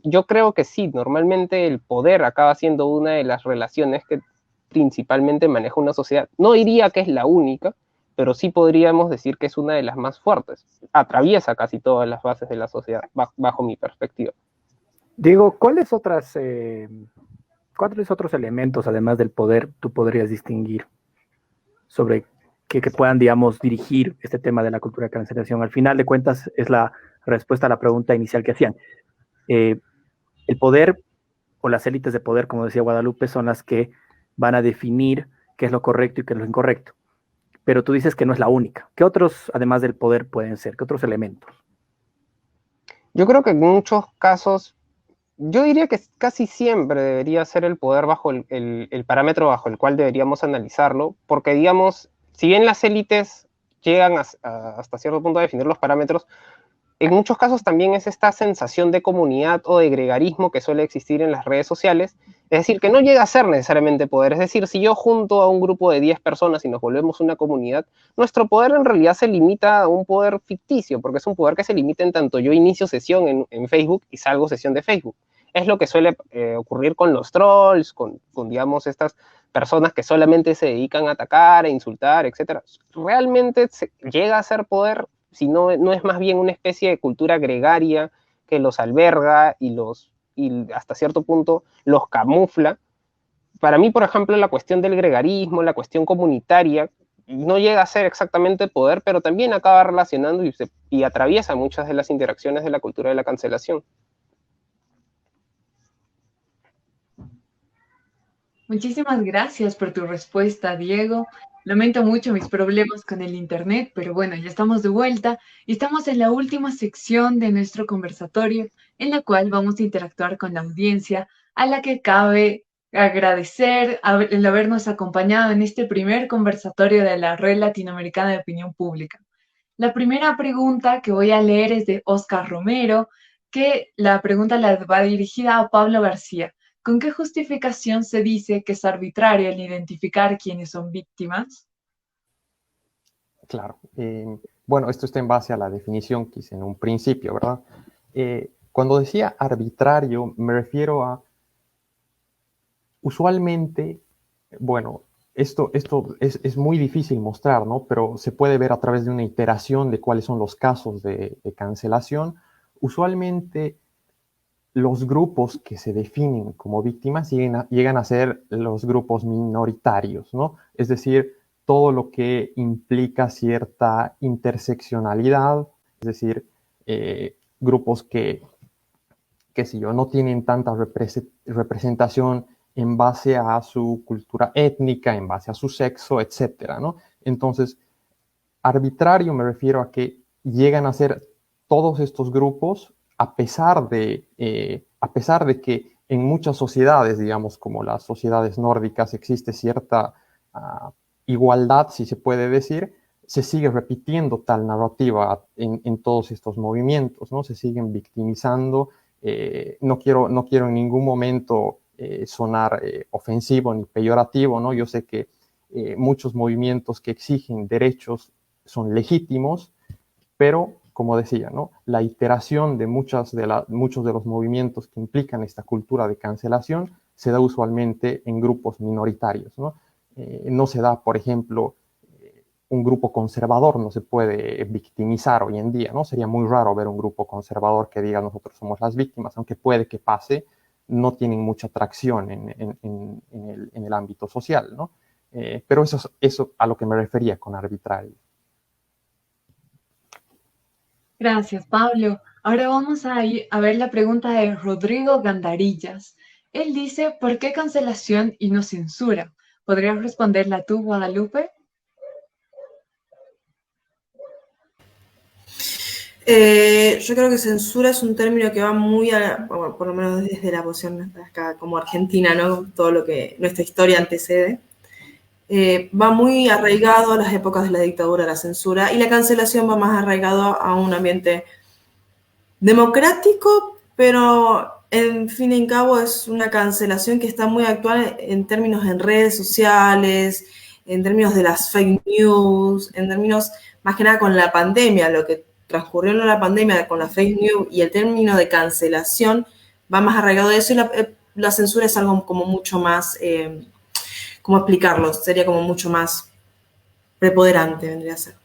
yo creo que sí, normalmente el poder acaba siendo una de las relaciones que principalmente maneja una sociedad. No diría que es la única, pero sí podríamos decir que es una de las más fuertes. Atraviesa casi todas las bases de la sociedad, bajo mi perspectiva. Diego, ¿cuáles otros elementos, además del poder, tú podrías distinguir sobre que puedan, digamos, dirigir este tema de la cultura de cancelación? Al final de cuentas, es la respuesta a la pregunta inicial que hacían. El poder o las élites de poder, como decía Guadalupe, son las que van a definir qué es lo correcto y qué es lo incorrecto. Pero tú dices que no es la única. ¿Qué otros, además del poder, pueden ser? ¿Qué otros elementos? Yo creo que en muchos casos, yo diría que casi siempre debería ser el poder bajo el parámetro bajo el cual deberíamos analizarlo, porque digamos, si bien las élites llegan hasta cierto punto a definir los parámetros, en muchos casos también es esta sensación de comunidad o de gregarismo que suele existir en las redes sociales, es decir, que no llega a ser necesariamente poder, es decir, si yo junto a un grupo de 10 personas y nos volvemos una comunidad, nuestro poder en realidad se limita a un poder ficticio, porque es un poder que se limita en tanto yo inicio sesión en Facebook y salgo sesión de Facebook. Es lo que suele ocurrir con los trolls, digamos, estas personas que solamente se dedican a atacar, a insultar, etc. ¿Realmente llega a ser poder si no es más bien una especie de cultura gregaria que los alberga y hasta cierto punto los camufla? Para mí, por ejemplo, la cuestión del gregarismo, la cuestión comunitaria, no llega a ser exactamente poder, pero también acaba relacionando y atraviesa muchas de las interacciones de la cultura de la cancelación. Muchísimas gracias por tu respuesta, Diego. Lamento mucho mis problemas con el internet, pero bueno, ya estamos de vuelta y estamos en la última sección de nuestro conversatorio, en la cual vamos a interactuar con la audiencia, a la que cabe agradecer el habernos acompañado en este primer conversatorio de la Red Latinoamericana de Opinión Pública. La primera pregunta que voy a leer es de Oscar Romero, que la pregunta la va dirigida a Pablo García. ¿Con qué justificación se dice que es arbitrario el identificar quiénes son víctimas? Claro. Bueno, esto está en base a la definición que hice en un principio, ¿verdad? Cuando decía arbitrario, me refiero a Usualmente, bueno, esto es muy difícil mostrar, ¿no? Pero se puede ver a través de una iteración de cuáles son los casos de cancelación. Usualmente, los grupos que se definen como víctimas llegan a ser los grupos minoritarios, ¿no? Es decir, todo lo que implica cierta interseccionalidad, es decir, grupos que, qué sé yo, no tienen tanta representación en base a su cultura étnica, en base a su sexo, etcétera, ¿no? Entonces, arbitrario me refiero a que llegan a ser todos estos grupos a pesar de que en muchas sociedades, digamos, como las sociedades nórdicas, existe cierta igualdad, si se puede decir, se sigue repitiendo tal narrativa en todos estos movimientos, ¿no? Se siguen victimizando. No quiero en ningún momento sonar ofensivo ni peyorativo, ¿no? Yo sé que muchos movimientos que exigen derechos son legítimos, pero, como decía, ¿no? La iteración de muchos de los movimientos que implican esta cultura de cancelación se da usualmente en grupos minoritarios, ¿no? No se da, por ejemplo, un grupo conservador no se puede victimizar hoy en día, ¿no? Sería muy raro ver un grupo conservador que diga nosotros somos las víctimas, aunque puede que pase, no tienen mucha tracción en el ámbito social, ¿no? Pero eso a lo que me refería con arbitrario. Gracias, Pablo. Ahora vamos a ir a ver la pregunta de Rodrigo Gandarillas. Él dice, ¿por qué cancelación y no censura? ¿Podrías responderla tú, Guadalupe? Yo creo que censura es un término que va muy bueno, por lo menos desde la posición acá como argentina, ¿no? Todo lo que nuestra historia antecede. Va muy arraigado a las épocas de la dictadura, la censura, y la cancelación va más arraigado a un ambiente democrático, pero en fin y en cabo es una cancelación que está muy actual en términos en redes sociales, en términos de las fake news, en términos más que nada con la pandemia, lo que transcurrió en la pandemia con la fake news y el término de cancelación va más arraigado de eso, y la censura es algo como mucho más, ¿cómo explicarlo? Sería como mucho más preponderante, vendría a ser.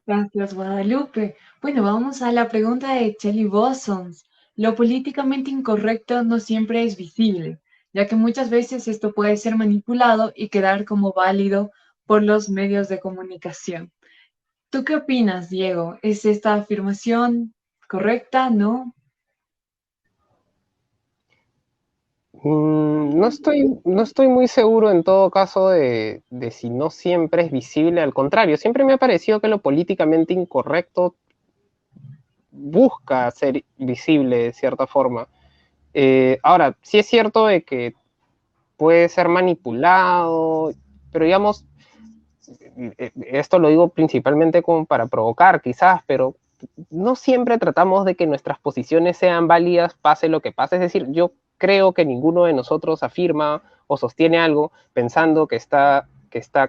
Gracias, Guadalupe. Bueno, vamos a la pregunta de Chelly Bossons. Lo políticamente incorrecto no siempre es visible, ya que muchas veces esto puede ser manipulado y quedar como válido por los medios de comunicación. ¿Tú qué opinas, Diego? ¿Es esta afirmación correcta? ¿No? No estoy muy seguro en todo caso de si no siempre es visible. Al contrario, siempre me ha parecido que lo políticamente incorrecto busca ser visible de cierta forma. Ahora, sí es cierto de que puede ser manipulado, pero digamos, esto lo digo principalmente como para provocar quizás, pero no siempre tratamos de que nuestras posiciones sean válidas pase lo que pase. Es decir, yo creo que ninguno de nosotros afirma o sostiene algo pensando que está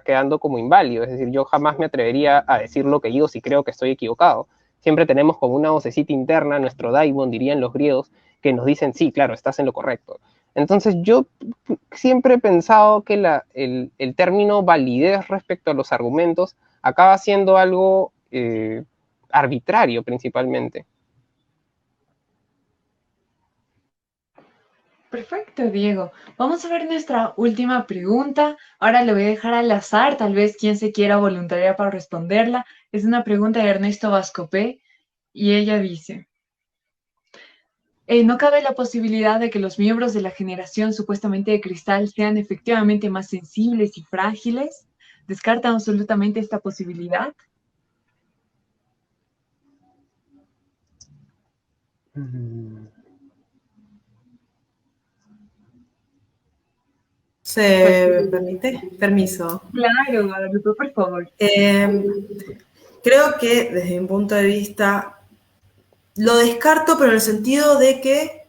quedando como inválido. Es decir, yo jamás me atrevería a decir lo que digo si creo que estoy equivocado. Siempre tenemos como una vocecita interna, nuestro daimon, dirían los griegos, que nos dicen, sí, claro, estás en lo correcto. Entonces yo siempre he pensado que el término validez respecto a los argumentos acaba siendo algo arbitrario principalmente. Perfecto, Diego. Vamos a ver nuestra última pregunta. Ahora le voy a dejar al azar, tal vez quien se quiera voluntariar para responderla. Es una pregunta de Ernesto Vascopé y ella dice, ¿no cabe la posibilidad de que los miembros de la generación supuestamente de cristal sean efectivamente más sensibles y frágiles? ¿Descartan absolutamente esta posibilidad? ¿Se permite? Permiso. Claro, Guadalupe, por favor. Creo que desde mi punto de vista lo descarto, pero en el sentido de que,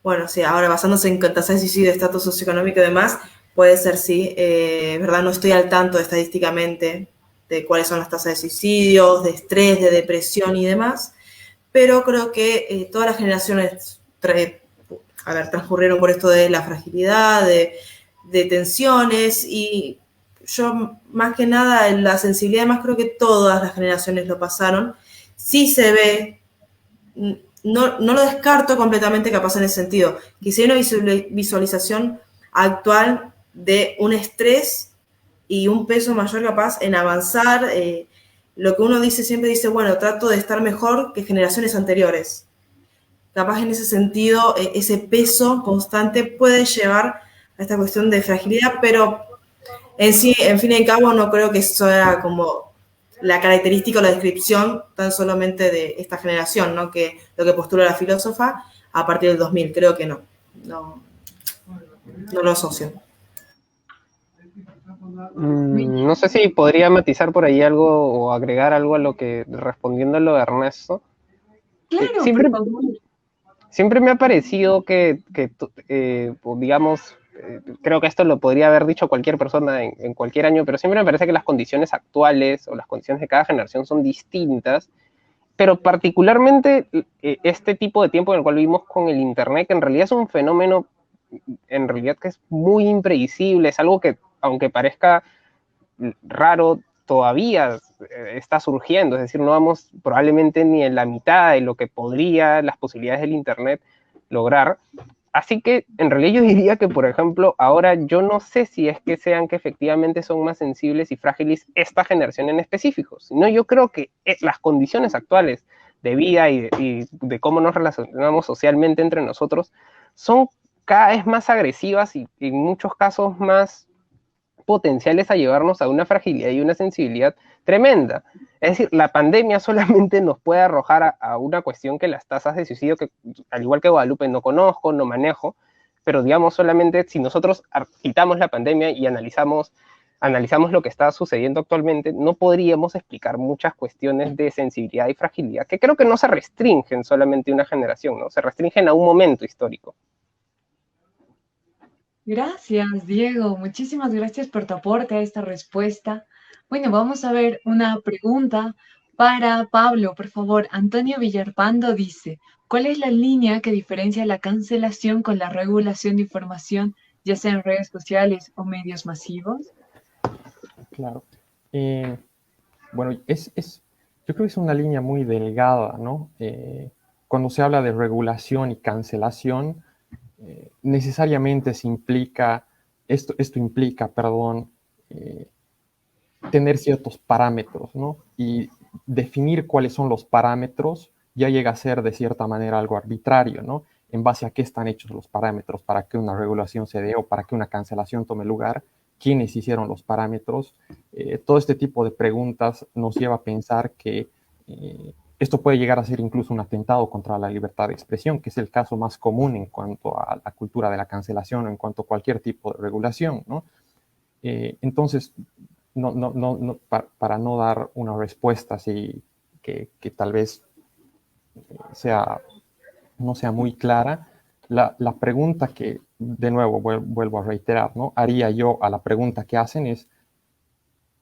bueno, sí, ahora basándose en tasas de suicidio, estatus socioeconómico y demás, puede ser sí, verdad, no estoy al tanto estadísticamente de cuáles son las tasas de suicidios, de estrés, de depresión y demás, pero creo que todas las generaciones a ver, transcurrieron por esto de la fragilidad, de tensiones, y yo más que nada en la sensibilidad, más creo que todas las generaciones lo pasaron. Sí se ve, no lo descarto completamente, capaz en ese sentido, que si hay una visualización actual de un estrés y un peso mayor capaz en avanzar, lo que uno siempre dice, bueno, trato de estar mejor que generaciones anteriores. Capaz en ese sentido, ese peso constante puede llevar a esta cuestión de fragilidad, pero en sí, en fin y al cabo, no creo que eso era como la característica o la descripción tan solamente de esta generación, ¿no? Que lo que postula la filósofa a partir del 2000, creo que no lo asocio. No sé si podría matizar por ahí algo o agregar algo a lo que, respondiendo a lo de Ernesto. Claro, Siempre, por favor. siempre me ha parecido digamos, creo que esto lo podría haber dicho cualquier persona en cualquier año, pero siempre me parece que las condiciones actuales o las condiciones de cada generación son distintas, pero particularmente este tipo de tiempo en el cual vivimos con el Internet, que en realidad es un fenómeno, en realidad que es muy impredecible, es algo que, aunque parezca raro, todavía está surgiendo, es decir, no vamos probablemente ni en la mitad de lo que podría las posibilidades del Internet lograr. Así que en realidad yo diría que, por ejemplo, ahora yo no sé si es que sean que efectivamente son más sensibles y frágiles esta generación en específico, sino yo creo que las condiciones actuales de vida y de cómo nos relacionamos socialmente entre nosotros son cada vez más agresivas y en muchos casos más potenciales a llevarnos a una fragilidad y una sensibilidad tremenda. Es decir, la pandemia solamente nos puede arrojar a una cuestión que las tasas de suicidio, que al igual que Guadalupe no conozco, no manejo, pero digamos solamente si nosotros quitamos la pandemia y analizamos lo que está sucediendo actualmente, no podríamos explicar muchas cuestiones de sensibilidad y fragilidad, que creo que no se restringen solamente a una generación, ¿no? Se restringen a un momento histórico. Gracias, Diego. Muchísimas gracias por tu aporte a esta respuesta. Bueno, vamos a ver una pregunta para Pablo, por favor. Antonio Villarpando dice, ¿cuál es la línea que diferencia la cancelación con la regulación de información, ya sea en redes sociales o medios masivos? Claro. Bueno, yo creo que es una línea muy delgada, ¿no? Cuando se habla de regulación y cancelación, necesariamente esto implica, tener ciertos parámetros, ¿no? Y definir cuáles son los parámetros ya llega a ser de cierta manera algo arbitrario, ¿no? En base a qué están hechos los parámetros para que una regulación se dé o para que una cancelación tome lugar, quiénes hicieron los parámetros. Todo este tipo de preguntas nos lleva a pensar que esto puede llegar a ser incluso un atentado contra la libertad de expresión, que es el caso más común en cuanto a la cultura de la cancelación o en cuanto a cualquier tipo de regulación, ¿no? Entonces, para no dar una respuesta así que tal vez no sea muy clara, la pregunta que, de nuevo, vuelvo a reiterar, ¿no? Haría yo a la pregunta que hacen es,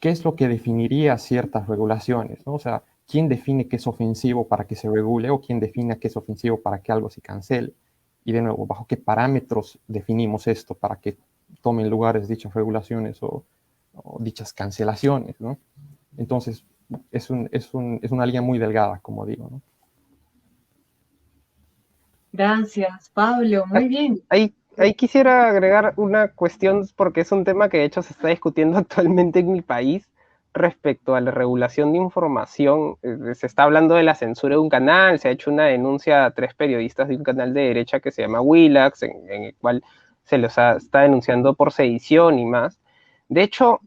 ¿qué es lo que definiría ciertas regulaciones, ¿no? O sea, ¿quién define qué es ofensivo para que se regule o quién define qué es ofensivo para que algo se cancele? Y de nuevo, ¿bajo qué parámetros definimos esto para que tomen lugares dichas regulaciones o dichas cancelaciones, ¿no? Entonces, es una línea muy delgada, como digo, ¿no? Gracias, Pablo. Muy bien. Ahí quisiera agregar una cuestión, porque es un tema que de hecho se está discutiendo actualmente en mi país respecto a la regulación de información. Se está hablando de la censura de un canal, se ha hecho una denuncia a 3 periodistas de un canal de derecha que se llama Willax, en el cual se los está denunciando por sedición y más. De hecho,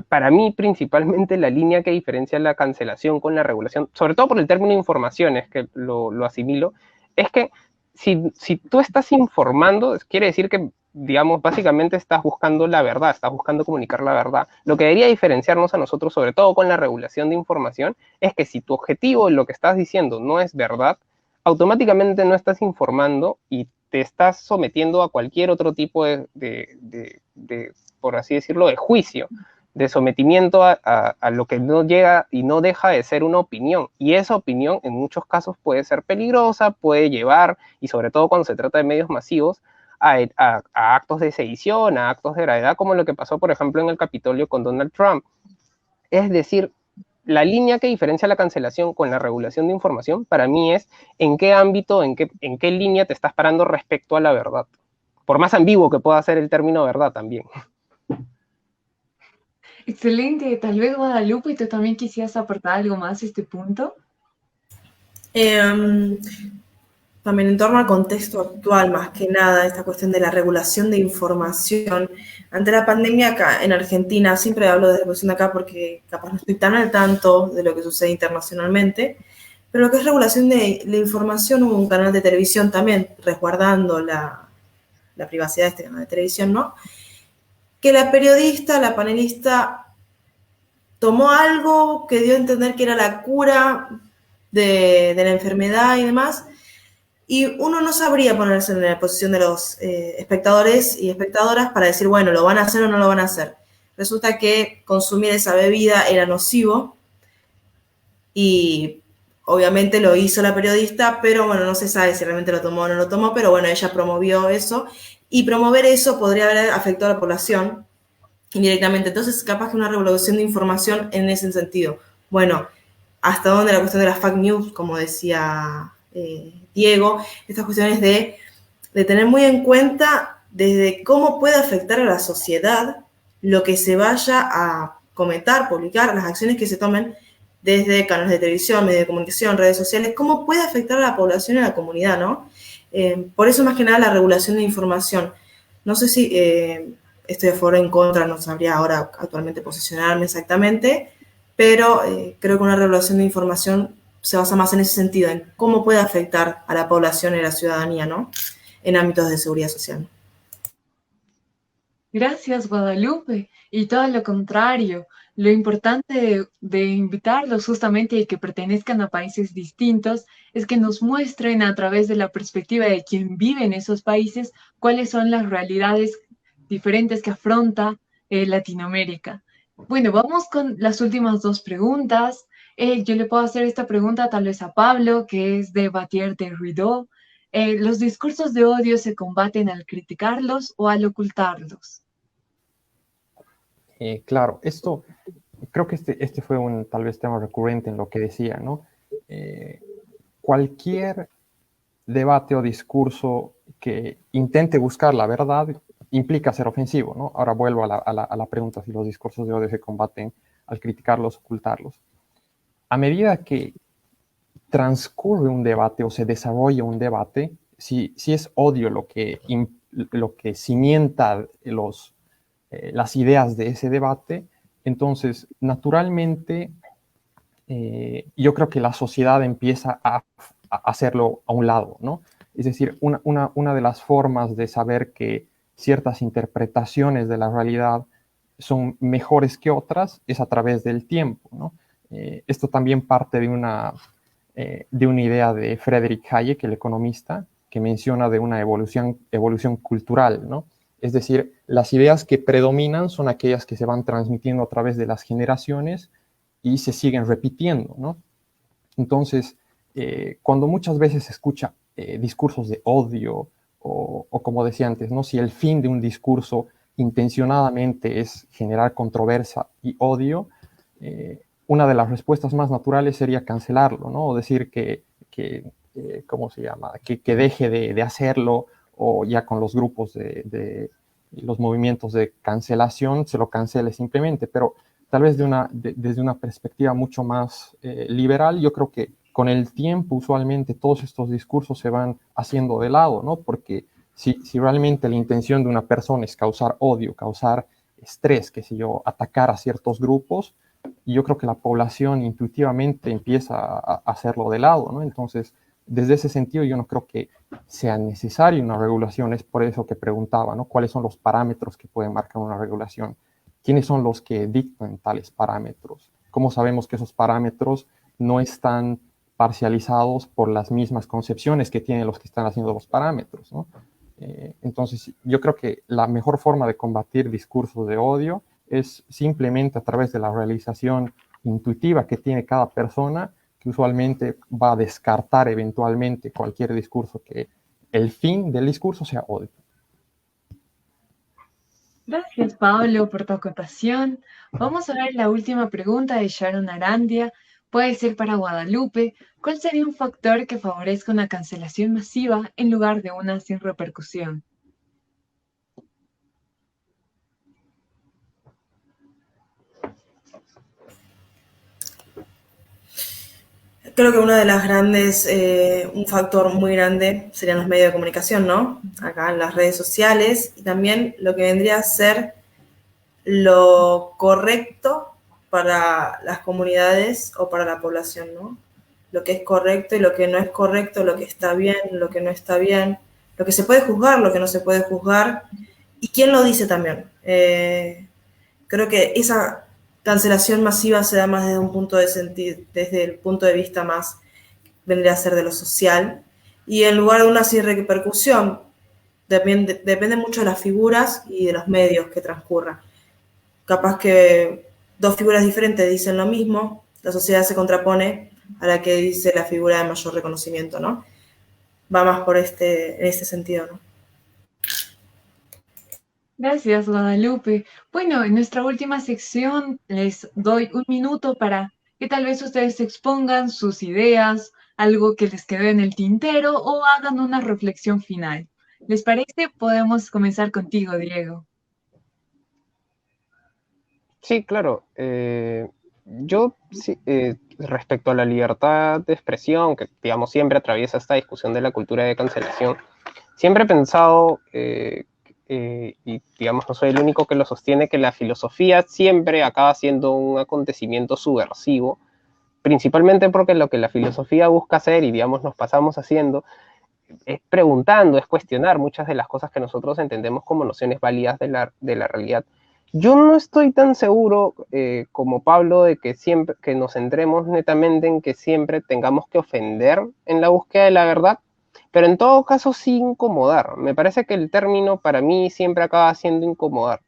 para mí principalmente la línea que diferencia la cancelación con la regulación, sobre todo por el término información, es que lo asimilo, es que si tú estás informando, quiere decir que, digamos, básicamente estás buscando la verdad, estás buscando comunicar la verdad. Lo que debería diferenciarnos a nosotros, sobre todo con la regulación de información, es que si tu objetivo en lo que estás diciendo no es verdad, automáticamente no estás informando y te estás sometiendo a cualquier otro tipo de por así decirlo, de juicio. de sometimiento a lo que no llega y no deja de ser una opinión. Y esa opinión en muchos casos puede ser peligrosa, puede llevar, y sobre todo cuando se trata de medios masivos, a actos de sedición, a actos de gravedad, como lo que pasó, por ejemplo, en el Capitolio con Donald Trump. Es decir, la línea que diferencia la cancelación con la regulación de información, para mí es en qué ámbito, en qué línea te estás parando respecto a la verdad. Por más ambiguo que pueda ser el término verdad también. Excelente. Tal vez Guadalupe, ¿tú también quisieras aportar algo más a este punto? También en torno al contexto actual, más que nada, esta cuestión de la regulación de información. Ante la pandemia acá en Argentina, siempre hablo de la regulación de acá porque capaz no estoy tan al tanto de lo que sucede internacionalmente, pero lo que es regulación de la información, hubo un canal de televisión también, resguardando la privacidad de este canal de televisión, ¿no? Que la periodista, la panelista, tomó algo que dio a entender que era la cura de la enfermedad y demás, y uno no sabría ponerse en la posición de los espectadores y espectadoras para decir, bueno, ¿lo van a hacer o no lo van a hacer? Resulta que consumir esa bebida era nocivo y obviamente lo hizo la periodista, pero bueno, no se sabe si realmente lo tomó o no lo tomó, pero bueno, ella promovió eso y promover eso podría haber afectado a la población indirectamente. Entonces, capaz que una regulación de información en ese sentido. Bueno, hasta dónde la cuestión de las fake news, como decía Diego, estas cuestiones de tener muy en cuenta desde cómo puede afectar a la sociedad lo que se vaya a comentar, publicar, las acciones que se tomen desde canales de televisión, medios de comunicación, redes sociales, cómo puede afectar a la población y a la comunidad, ¿no? Por eso, más que nada, la regulación de información. No sé si estoy a favor o en contra, no sabría ahora actualmente posicionarme exactamente, pero creo que una regulación de información se basa más en ese sentido, en cómo puede afectar a la población y a la ciudadanía, ¿no? En ámbitos de seguridad social. Gracias, Guadalupe. Y todo lo contrario, lo importante de invitarlos justamente y que pertenezcan a países distintos es que nos muestren a través de la perspectiva de quien vive en esos países cuáles son las realidades diferentes que afronta Latinoamérica. Bueno, vamos con las últimas dos preguntas. Yo le puedo hacer esta pregunta tal vez a Pablo, que es de Batier de Ruidó. ¿Los discursos de odio se combaten al criticarlos o al ocultarlos? Claro, esto, creo que este fue un tal vez tema recurrente en lo que decía, ¿no? Cualquier debate o discurso que intente buscar la verdad implica ser ofensivo, ¿no? Ahora vuelvo a la pregunta si los discursos de odio se combaten al criticarlos, ocultarlos. A medida que transcurre un debate o se desarrolla un debate, si es odio lo que cimienta las ideas de ese debate, entonces naturalmente yo creo que la sociedad empieza a hacerlo a un lado, ¿no? Es decir, una de las formas de saber que ciertas interpretaciones de la realidad son mejores que otras es a través del tiempo, ¿no? Esto también parte de una idea de Friedrich Hayek, el economista, que menciona de una evolución cultural, ¿no? Es decir, las ideas que predominan son aquellas que se van transmitiendo a través de las generaciones y se siguen repitiendo, ¿no? Entonces, cuando muchas veces se escucha discursos de odio o como decía antes, ¿no? Si el fin de un discurso intencionadamente es generar controversia y odio, una de las respuestas más naturales sería cancelarlo, ¿no? O decir ¿cómo se llama? Que deje de hacerlo, o ya con los grupos de los movimientos de cancelación se lo cancele simplemente, pero tal vez desde una perspectiva mucho más liberal, yo creo que con el tiempo usualmente todos estos discursos se van haciendo de lado, ¿no? Porque si realmente la intención de una persona es causar odio, causar estrés, qué sé yo, atacar a ciertos grupos, yo creo que la población intuitivamente empieza a hacerlo de lado, ¿no? Entonces, desde ese sentido, yo no creo que sea necesaria una regulación. Es por eso que preguntaba, ¿no? ¿Cuáles son los parámetros que pueden marcar una regulación? ¿Quiénes son los que dictan tales parámetros? ¿Cómo sabemos que esos parámetros no están parcializados por las mismas concepciones que tienen los que están haciendo los parámetros, ¿no? Entonces, yo creo que la mejor forma de combatir discursos de odio es simplemente a través de la realización intuitiva que tiene cada persona, que usualmente va a descartar eventualmente cualquier discurso que el fin del discurso sea odio. Gracias, Pablo, por tu acotación. Vamos a ver la última pregunta de Sharon Arandia. Puede ser para Guadalupe. ¿Cuál sería un factor que favorezca una cancelación masiva en lugar de una sin repercusión? Creo que una de las grandes, un factor muy grande serían los medios de comunicación, ¿no? Acá en las redes sociales y también lo que vendría a ser lo correcto para las comunidades o para la población, ¿no? Lo que es correcto y lo que no es correcto, lo que está bien, lo que no está bien, lo que se puede juzgar, lo que no se puede juzgar y quién lo dice también. Creo que esa cancelación masiva se da más desde un punto de sentido, desde el punto de vista más vendría a ser de lo social y en lugar de una sin repercusión depende mucho de las figuras y de los medios que transcurran. Capaz que dos figuras diferentes dicen lo mismo, la sociedad se contrapone a la que dice la figura de mayor reconocimiento, ¿no? Va más por en este sentido, ¿no? Gracias, Guadalupe. Bueno, en nuestra última sección les doy un minuto para que tal vez ustedes expongan sus ideas, algo que les quedó en el tintero o hagan una reflexión final. ¿Les parece? Podemos comenzar contigo, Diego. Sí, claro. Yo, sí, respecto a la libertad de expresión, que digamos siempre atraviesa esta discusión de la cultura de cancelación, siempre he pensado, y digamos no soy el único que lo sostiene, que la filosofía siempre acaba siendo un acontecimiento subversivo, principalmente porque lo que la filosofía busca hacer, y digamos nos pasamos haciendo, es preguntando, es cuestionar muchas de las cosas que nosotros entendemos como nociones válidas de la realidad. Yo no estoy tan seguro como Pablo de que siempre que nos centremos netamente en que siempre tengamos que ofender en la búsqueda de la verdad, pero en todo caso sí incomodar. Me parece que el término para mí siempre acaba siendo incomodar.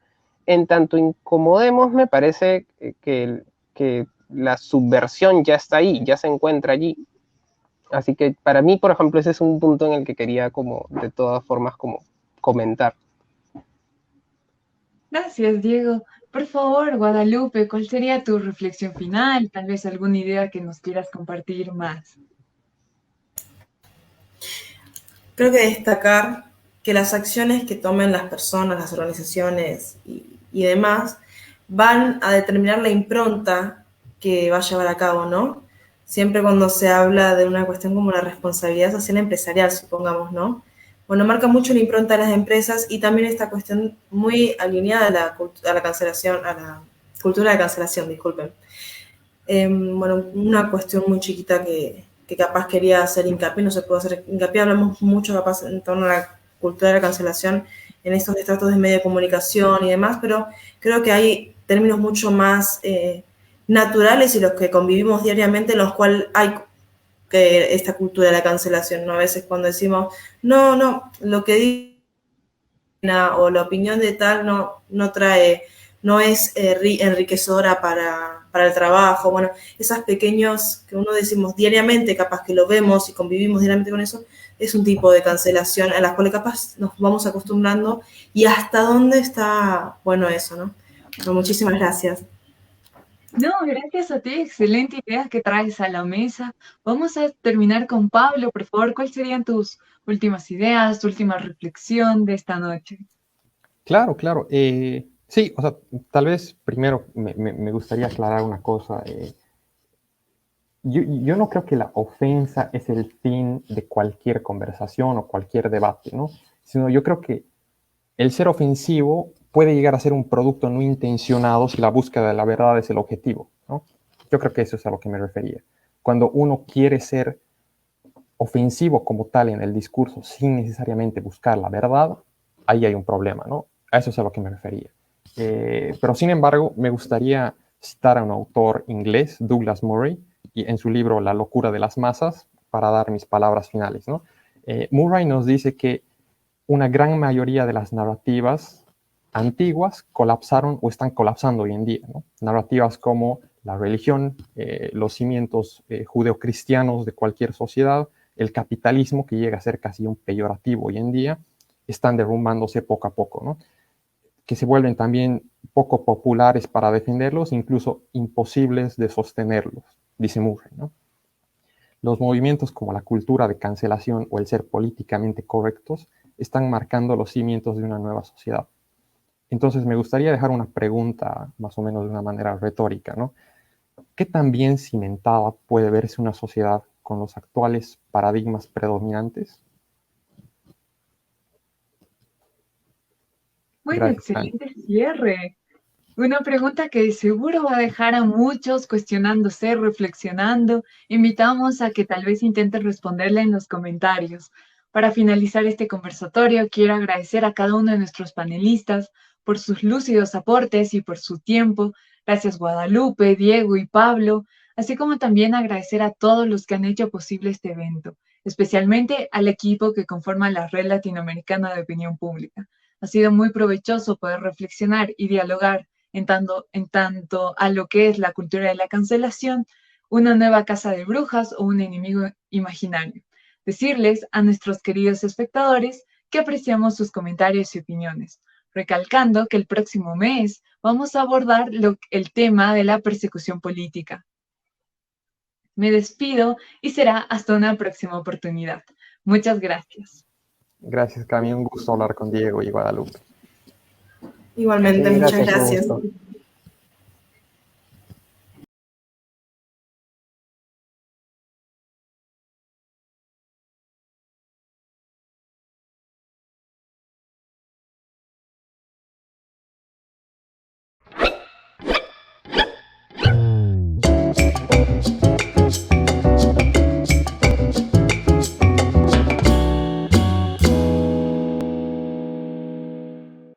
En tanto incomodemos, me parece que la subversión ya está ahí, ya se encuentra allí. Así que para mí, por ejemplo, ese es un punto en el que quería como de todas formas como comentar. Gracias, Diego. Por favor, Guadalupe, ¿cuál sería tu reflexión final? Tal vez alguna idea que nos quieras compartir más. Creo que destacar que las acciones que tomen las personas, las organizaciones y demás van a determinar la impronta que va a llevar a cabo, ¿no? Siempre cuando se habla de una cuestión como la responsabilidad social empresarial, supongamos, ¿no? Bueno, marca mucho la impronta de las empresas y también esta cuestión muy alineada a la cancelación, a la cultura de cancelación, disculpen. Bueno, una cuestión muy chiquita que capaz quería hacer hincapié, no se puede hacer hincapié, hablamos mucho capaz en torno a la cultura de la cancelación en estos estratos de medio de comunicación y demás, pero creo que hay términos mucho más naturales y los que convivimos diariamente en los cuales hay que esta cultura de la cancelación, ¿no? A veces cuando decimos, no, lo que dice o la opinión de tal no trae, no es enriquecedora para el trabajo. Bueno, esos pequeños que uno decimos diariamente, capaz que lo vemos y convivimos diariamente con eso, es un tipo de cancelación a las cuales capaz nos vamos acostumbrando y hasta dónde está bueno eso, ¿no? Bueno, muchísimas gracias. No, gracias a ti, excelente idea que traes a la mesa. Vamos a terminar con Pablo, por favor, ¿cuáles serían tus últimas ideas, tu última reflexión de esta noche? Claro, claro. Sí, o sea, tal vez primero me gustaría aclarar una cosa. Yo no creo que la ofensa es el fin de cualquier conversación o cualquier debate, ¿no? Sino yo creo que el ser ofensivo puede llegar a ser un producto no intencionado si la búsqueda de la verdad es el objetivo, ¿no? Yo creo que eso es a lo que me refería. Cuando uno quiere ser ofensivo como tal en el discurso sin necesariamente buscar la verdad, ahí hay un problema, ¿no? A eso es a lo que me refería. Pero sin embargo, me gustaría citar a un autor inglés, Douglas Murray, y en su libro La locura de las masas, para dar mis palabras finales, ¿no? Murray nos dice que una gran mayoría de las narrativas antiguas colapsaron o están colapsando hoy en día, ¿no? Narrativas como la religión, los cimientos judeocristianos de cualquier sociedad, el capitalismo, que llega a ser casi un peyorativo hoy en día, están derrumbándose poco a poco, ¿no? Que se vuelven también poco populares para defenderlos, incluso imposibles de sostenerlos, dice Murray, ¿no? Los movimientos como la cultura de cancelación o el ser políticamente correctos están marcando los cimientos de una nueva sociedad. Entonces me gustaría dejar una pregunta más o menos de una manera retórica, ¿no? ¿Qué tan bien cimentada puede verse una sociedad con los actuales paradigmas predominantes? Bueno, Gracias, excelente cierre. Una pregunta que seguro va a dejar a muchos cuestionándose, reflexionando. Invitamos a que tal vez intenten responderla en los comentarios. Para finalizar este conversatorio, quiero agradecer a cada uno de nuestros panelistas por sus lúcidos aportes y por su tiempo. Gracias Guadalupe, Diego y Pablo, así como también agradecer a todos los que han hecho posible este evento, especialmente al equipo que conforma la Red Latinoamericana de Opinión Pública. Ha sido muy provechoso poder reflexionar y dialogar en tanto a lo que es la cultura de la cancelación, una nueva casa de brujas o un enemigo imaginario. Decirles a nuestros queridos espectadores que apreciamos sus comentarios y opiniones, recalcando que el próximo mes vamos a abordar el tema de la persecución política. Me despido y será hasta una próxima oportunidad. Muchas gracias. Gracias, Cami. Un gusto hablar con Diego y Guadalupe. Igualmente, Sí, muchas gracias, un gracias. gusto.